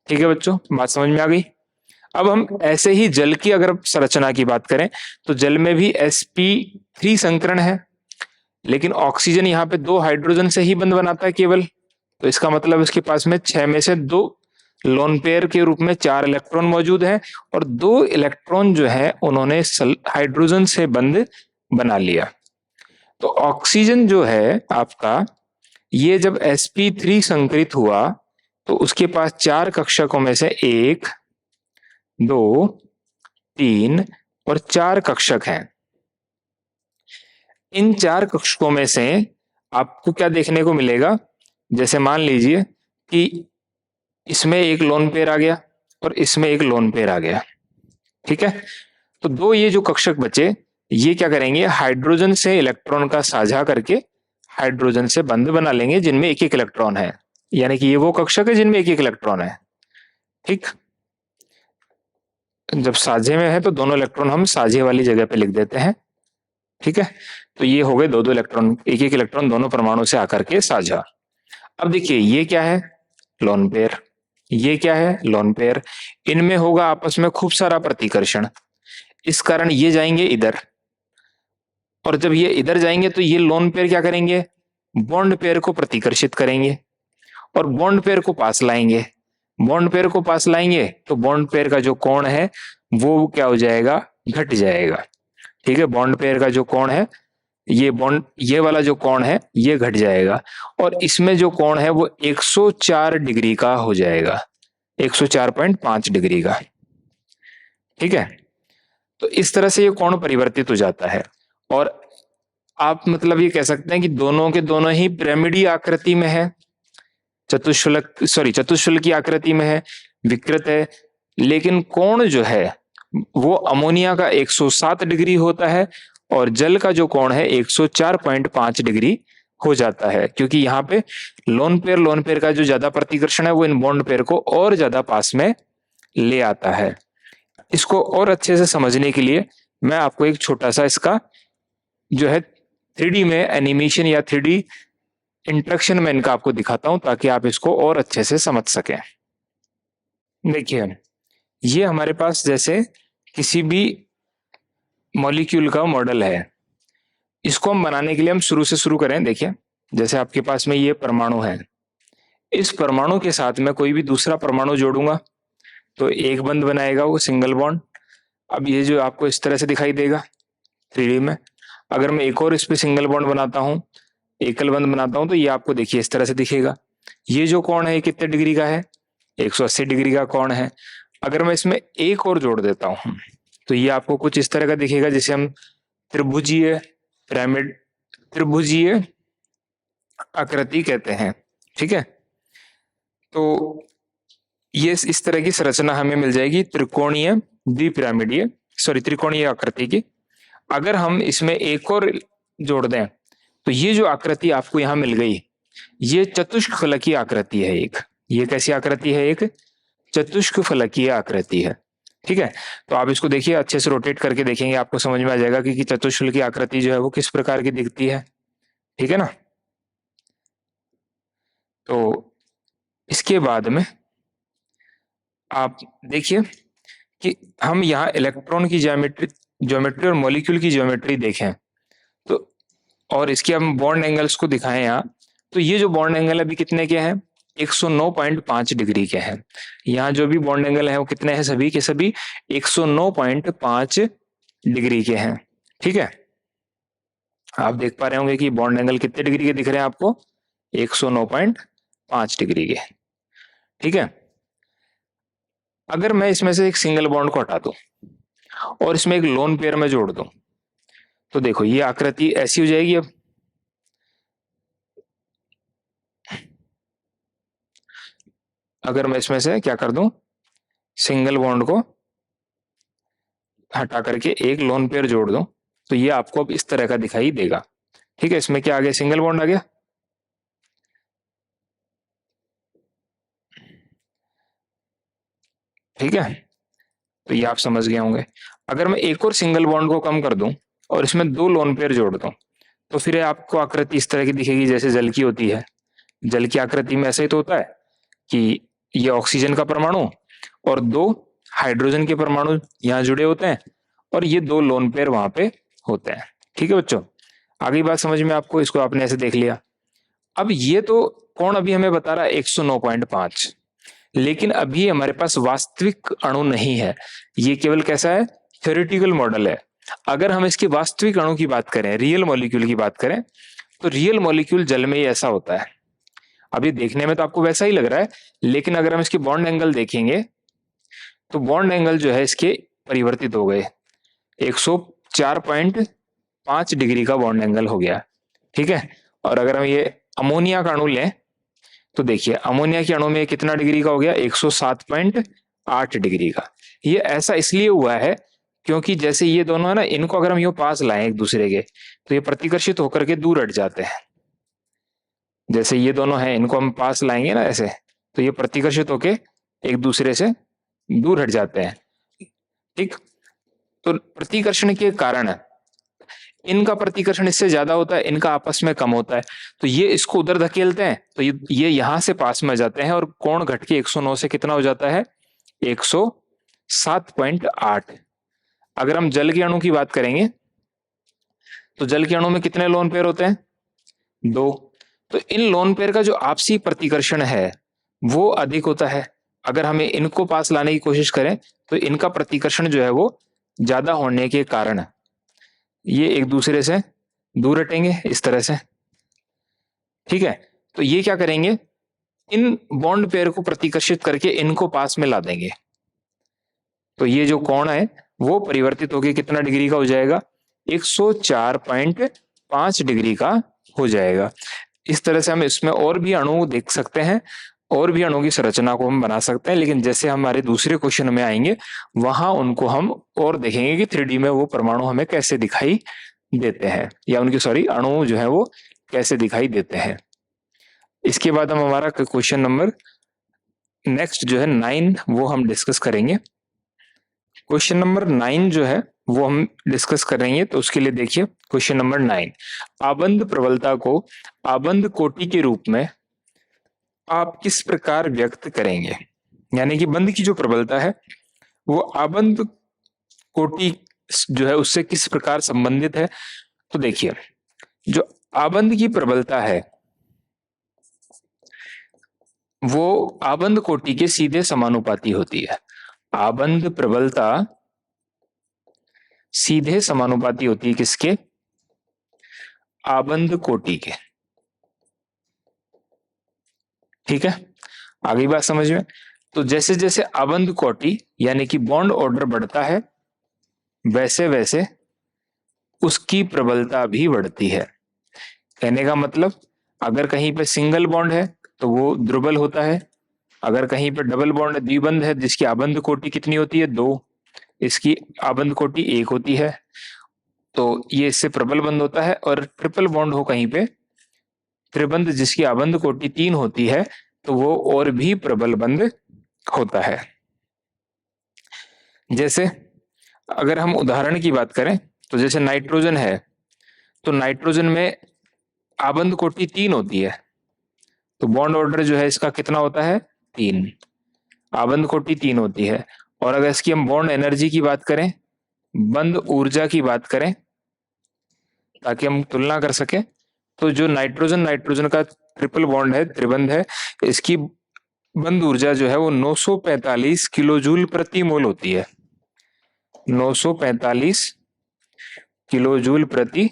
ठीक है बच्चों, बात समझ में आ गई। अब हम ऐसे ही जल की अगर संरचना की बात करें तो जल में भी sp3 संकरण है, लेकिन ऑक्सीजन यहाँ पे 2 हाइड्रोजन से ही बंध बनाता है केवल। तो इसका मतलब इसके पास में 6 में से 2 लोन पेयर के रूप में 4 इलेक्ट्रॉन मौजूद हैं, और 2 इलेक्ट्रॉन जो है उन्होंने हाइड्रोजन से बंध बना लिया। तो ऑक्सीजन जो है आपका, ये जब sp3 संकरित हुआ तो उसके पास 4 कक्षकों में से 1, 2, 3 और 4 कक्षक हैं। इन 4 कक्षकों में से आपको क्या देखने को मिलेगा, जैसे मान लीजिए कि इसमें एक लोन पेयर आ गया और इसमें एक लोन पेयर आ गया। ठीक है, तो 2 ये जो कक्षक बचे ये क्या करेंगे, हाइड्रोजन से इलेक्ट्रॉन का साझा करके हाइड्रोजन से बंध बना लेंगे जिनमें एक एक इलेक्ट्रॉन है, यानी कि ये वो कक्षक है जिनमें एक एक इलेक्ट्रॉन है। ठीक, जब साझे में है तो दोनों इलेक्ट्रॉन हम साझे वाली जगह पे लिख देते हैं। ठीक है, तो ये हो गए 2-2 इलेक्ट्रॉन, एक एक इलेक्ट्रॉन दोनों परमाणु से आकर के साझा। अब देखिए ये क्या है, लोन पेयर, ये क्या है, लोन पेयर। इनमें होगा आपस में खूब सारा प्रतिकर्षण, इस कारण ये जाएंगे इधर, और जब ये इधर जाएंगे तो ये लोन पेयर क्या करेंगे, बॉन्ड पेयर को प्रतिकर्षित करेंगे और बॉन्ड पेयर को पास लाएंगे। बॉन्ड पेयर को पास लाएंगे तो बॉन्ड पेयर का जो कोण है वो क्या हो जाएगा, घट जाएगा। ठीक है, बॉन्ड पेयर का जो कोण है, ये वाला जो कोण है ये घट जाएगा, और इसमें जो कोण है वो 104 डिग्री का हो जाएगा, 104.5 डिग्री का। ठीक है, तो इस तरह से ये कोण परिवर्तित हो जाता है, और आप मतलब ये कह सकते हैं कि दोनों के दोनों ही पिरामिडीय आकृति में है, चतुष्फलक की आकृति में है, विकृत है, लेकिन कोण जो है वो अमोनिया का 107 डिग्री होता है और जल का जो कोण है 104.5 डिग्री हो जाता है, क्योंकि यहाँ पे लोन पेयर का जो ज्यादा प्रतिकर्षण है वो इन बॉन्ड पेयर को और ज्यादा पास में ले आता है। इसको और अच्छे से समझने के लिए मैं आपको एक छोटा सा इसका जो है 3D में एनिमेशन या 3D इंट्रैक्शन में इनका आपको दिखाता हूं ताकि आप इसको और अच्छे से समझ सकें। देखिए ये हमारे पास जैसे किसी भी मॉलिक्यूल का मॉडल है, इसको हम बनाने के लिए हम शुरू से शुरू करें। देखिए जैसे आपके पास में ये परमाणु है, इस परमाणु के साथ में कोई भी दूसरा परमाणु जोड़ूंगा तो एक बंध बनाएगा वो सिंगल बॉन्ड। अब ये जो आपको इस तरह से दिखाई देगा 3D में। अगर मैं एक और इस पे सिंगल बॉन्ड बनाता हूं, एकल बंध बनाता हूं, तो ये आपको देखिए इस तरह से दिखेगा। ये जो कोण है कितने डिग्री का है, 180 डिग्री का कोण है। अगर मैं इसमें एक और जोड़ देता हूं तो ये आपको कुछ इस तरह का दिखेगा, जिसे हम त्रिभुजीय पिरामिड, त्रिभुजीय आकृति कहते हैं। ठीक है, तो ये इस तरह की संरचना हमें मिल जाएगी त्रिकोणीय द्विपिरामिडीय, त्रिकोणीय आकृति की। अगर हम इसमें एक और जोड़ दें तो ये जो आकृति आपको यहां मिल गई ये चतुष्फलकीय आकृति है एक। ये कैसी आकृति है, एक चतुष्फलकीय आकृति है। ठीक है, तो आप इसको देखिए अच्छे से रोटेट करके देखेंगे, आपको समझ में आ जाएगा कि चतुष्फलकीय आकृति जो है वो किस प्रकार की दिखती है। ठीक है ना, तो इसके बाद में आप देखिए कि हम यहाँ इलेक्ट्रॉन की ज्योमेट्री और मॉलिक्यूल की ज्योमेट्री देखें तो, और इसके हम बॉन्ड एंगल्स को दिखाएं यहाँ, तो ये जो बॉन्ड एंगल अभी कितने के हैं, 109.5 डिग्री के हैं। यहाँ जो भी बॉन्ड एंगल है वो कितने हैं, सभी के सभी 109.5 डिग्री के हैं। ठीक है, आप देख पा रहे होंगे कि बॉन्ड एंगल कितने डिग्री के दिख रहे हैं आपको, 109.5 डिग्री के। ठीक है, अगर मैं इसमें से एक सिंगल बॉन्ड को हटा दूं और इसमें एक लोन पेयर में जोड़ दूं, तो देखो ये आकृति ऐसी हो जाएगी। अब अगर मैं इसमें से क्या कर दूं, सिंगल बॉन्ड को हटा करके एक लोन पेयर जोड़ दूं, तो ये आपको अब इस तरह का दिखाई देगा। ठीक है, इसमें क्या आ गया, सिंगल बॉन्ड आ गया। ठीक है, तो ये आप समझ गए होंगे। अगर मैं एक और सिंगल बॉन्ड को कम कर दूं और इसमें दो लोन पेयर जोड़ दूं, तो फिर आपको आकृति इस तरह की दिखेगी जैसे जल की होती है। जल की आकृति में ऐसा ही तो होता है कि ये ऑक्सीजन का परमाणु और दो हाइड्रोजन के परमाणु यहाँ जुड़े होते हैं और ये दो लोन पेयर वहां पे होते हैं। ठीक है बच्चों, आगे बात समझ में आपको, इसको आपने ऐसे देख लिया। अब ये तो कौन अभी हमें बता रहा है 109.5, लेकिन अभी हमारे पास वास्तविक अणु नहीं है, ये केवल कैसा है, थ्योरेटिकल मॉडल है। अगर हम इसके वास्तविक अणु की बात करें, रियल मॉलिक्यूल की बात करें, तो रियल मॉलिक्यूल जल में ही ऐसा होता है। अभी देखने में तो आपको वैसा ही लग रहा है, लेकिन अगर हम इसके बॉन्ड एंगल देखेंगे तो बॉन्ड एंगल जो है इसके परिवर्तित हो गए, 104.5 डिग्री का बॉन्ड एंगल हो गया। ठीक है, और अगर हम ये अमोनिया का अणु लें तो देखिए अमोनिया के अणु में कितना डिग्री का हो गया, 107.8 डिग्री का। ये ऐसा इसलिए हुआ है क्योंकि जैसे ये दोनों है ना, इनको अगर हम यूं पास लाएं एक दूसरे के, तो ये प्रतिकर्षित होकर के दूर हट जाते हैं। जैसे ये दोनों हैं, इनको हम पास लाएंगे ना ऐसे, तो ये प्रतिकर्षित होके एक दूसरे से दूर हट जाते हैं। ठीक, तो प्रतिकर्षण के कारण इनका प्रतिकर्षण इससे ज्यादा होता है, इनका आपस में कम होता है, तो ये इसको उधर धकेलते हैं, तो ये यहां से पास में जाते हैं और कोण घट के 109 से कितना हो जाता है, 107.8। अगर हम जल के अणु की बात करेंगे तो जल के अणु में कितने लोन पेयर होते हैं, दो। तो इन लोन पेयर का जो आपसी प्रतिकर्षण है वो अधिक होता है। अगर हमें इनको पास लाने की कोशिश करें तो इनका प्रतिकर्षण जो है वो ज्यादा होने के कारण ये एक दूसरे से दूर हटेंगे इस तरह से। ठीक है, तो ये क्या करेंगे, इन बॉन्ड पेयर को प्रतिकर्षित करके इनको पास में ला देंगे, तो ये जो कोण है वो परिवर्तित होकर कितना डिग्री का हो जाएगा, 104.5 डिग्री का हो जाएगा। इस तरह से हम इसमें और भी अणु देख सकते हैं, और भी अणु की संरचना को हम बना सकते हैं, लेकिन जैसे हमारे दूसरे क्वेश्चन में आएंगे वहां उनको हम और देखेंगे कि 3D में वो परमाणु हमें कैसे दिखाई देते हैं, या उनकी सॉरी अणु जो है वो कैसे दिखाई देते हैं। इसके बाद हम हमारा क्वेश्चन नंबर नेक्स्ट जो है 9 वो हम डिस्कस करेंगे। क्वेश्चन नंबर 9 जो है वो हम डिस्कस करेंगे, तो उसके लिए देखिए क्वेश्चन नंबर 9, आबंध प्रबलता को आबंध कोटि के रूप में आप किस प्रकार व्यक्त करेंगे। यानी कि बंध की जो प्रबलता है वो आबंध कोटि जो है उससे किस प्रकार संबंधित है। तो देखिए जो आबंध की प्रबलता है वो आबंध कोटि के सीधे समानुपाती होती है। आबंध प्रबलता सीधे समानुपाती होती है किसके, आबंध कोटि के। ठीक है, आगे बात समझ में। तो जैसे जैसे आबंध कोटि यानी कि बॉन्ड ऑर्डर बढ़ता है वैसे वैसे उसकी प्रबलता भी बढ़ती है। कहने का मतलब अगर कहीं पे सिंगल बॉन्ड है तो वो दुर्बल होता है, अगर कहीं पे डबल बॉन्ड है, द्विबंध है जिसकी आबंध कोटि कितनी होती है, 2, इसकी आबंध कोटि 1 होती है, तो ये इससे प्रबल बंध होता है। और ट्रिपल बॉन्ड हो कहीं पे त्रिबंध जिसकी आबंध कोटि 3 होती है, तो वो और भी प्रबल बंध होता है। जैसे अगर हम उदाहरण की बात करें तो जैसे नाइट्रोजन है, तो नाइट्रोजन में आबंध कोटि 3 होती है, तो बॉन्ड ऑर्डर जो है इसका कितना होता है, 3, आबंध कोटि 3 होती है। और अगर इसकी हम बॉन्ड एनर्जी की बात करें, बंध ऊर्जा की बात करें, ताकि हम तुलना कर सके, तो जो नाइट्रोजन नाइट्रोजन का ट्रिपल बॉन्ड है, त्रिबंध है, इसकी बंध ऊर्जा जो है वो 945 किलो जूल प्रति मोल होती है। 945 किलो जूल प्रति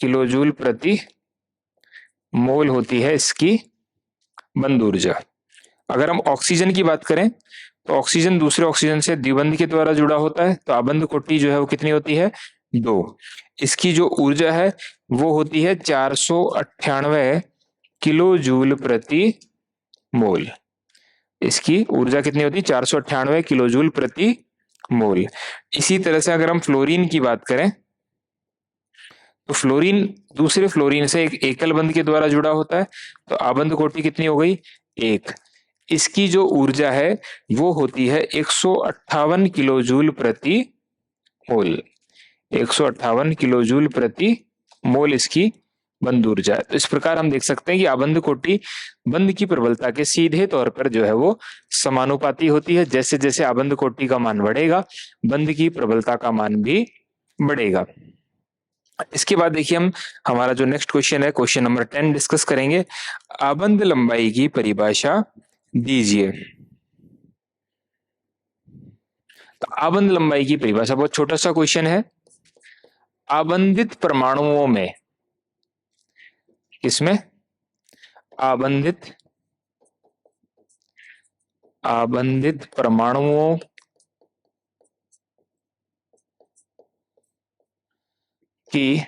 किलोजूल प्रति मोल होती है इसकी बंध ऊर्जा। अगर हम ऑक्सीजन की बात करें तो ऑक्सीजन दूसरे ऑक्सीजन से द्विबंध के द्वारा जुड़ा होता है, तो आबंध कोटि जो है वो कितनी होती है, 2। इसकी जो ऊर्जा है वो होती है 498 किलो जूल प्रति मोल। इसकी ऊर्जा कितनी होती है, 498 किलो जूल प्रति मोल। इसी तरह से अगर हम फ्लोरीन की बात करें तो फ्लोरीन दूसरे फ्लोरीन से एक एकल बंध के द्वारा जुड़ा होता है, तो आबंध कोटि कितनी हो गई, 1। इसकी जो ऊर्जा है वो होती है 158 किलो जूल प्रति मोल। 158 किलो जूल प्रति मोल इसकी बंध ऊर्जा है। तो इस प्रकार हम देख सकते हैं कि आबंध कोटि बंध की प्रबलता के सीधे तौर पर जो है वो समानुपाती होती है। जैसे जैसे आबंध कोटि का मान बढ़ेगा बंध की प्रबलता का मान भी बढ़ेगा। इसके बाद देखिए हम हमारा जो नेक्स्ट क्वेश्चन है, क्वेश्चन नंबर 10 डिस्कस करेंगे। आबंध लंबाई की परिभाषा दीजिए। तो आबंध लंबाई की परिभाषा बहुत छोटा सा क्वेश्चन है। आबंधित परमाणुओं में, किसमें, आबंधित परमाणुओं की,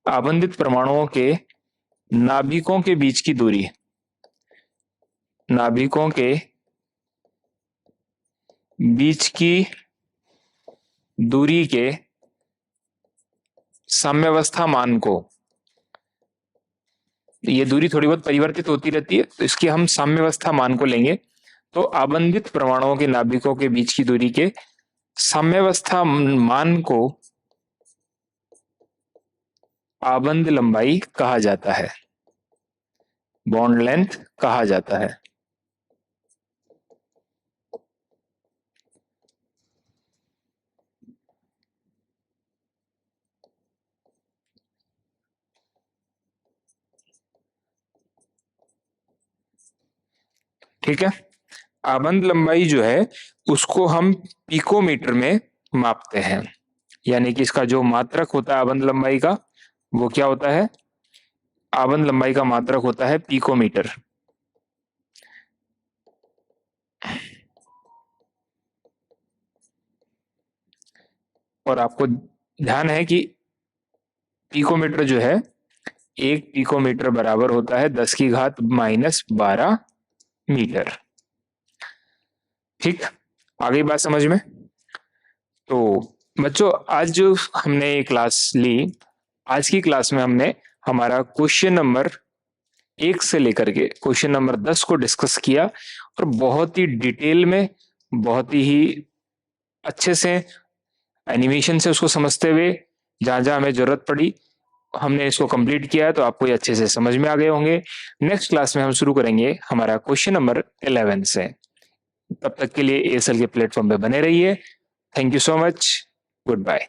आबंधित परमाणुओं के नाभिकों के बीच की दूरी, नाभिकों के बीच की दूरी के साम्यावस्था मान को, ये दूरी थोड़ी बहुत परिवर्तित होती रहती है तो इसकी हम साम्यावस्था मान को लेंगे। तो आबंधित परमाणुओं के नाभिकों के बीच की दूरी के साम्यावस्था मान को आबंध लंबाई कहा जाता है, बॉन्ड लेंथ कहा जाता है। ठीक है, आबंध लंबाई जो है उसको हम पिकोमीटर में मापते हैं, यानी कि इसका जो मात्रक होता है आबंध लंबाई का वो क्या होता है, आबंध लंबाई का मात्रक होता है पिकोमीटर। और आपको ध्यान है कि पिकोमीटर जो है, एक पिकोमीटर बराबर होता है 10 की घात -12 मीटर। ठीक, आ गई बात समझ में। तो बच्चों आज जो हमने क्लास ली, आज की क्लास में हमने हमारा क्वेश्चन नंबर 1 से लेकर के क्वेश्चन नंबर 10 को डिस्कस किया और बहुत ही डिटेल में, बहुत ही अच्छे से एनिमेशन से उसको समझते हुए जहां जहां हमें जरूरत पड़ी हमने इसको कंप्लीट किया है, तो आपको ये अच्छे से समझ में आ गए होंगे। नेक्स्ट क्लास में हम शुरू करेंगे हमारा क्वेश्चन नंबर 11 से। तब तक के लिए एएसएल के प्लेटफॉर्म पे बने रहिए। Thank you so much, good bye.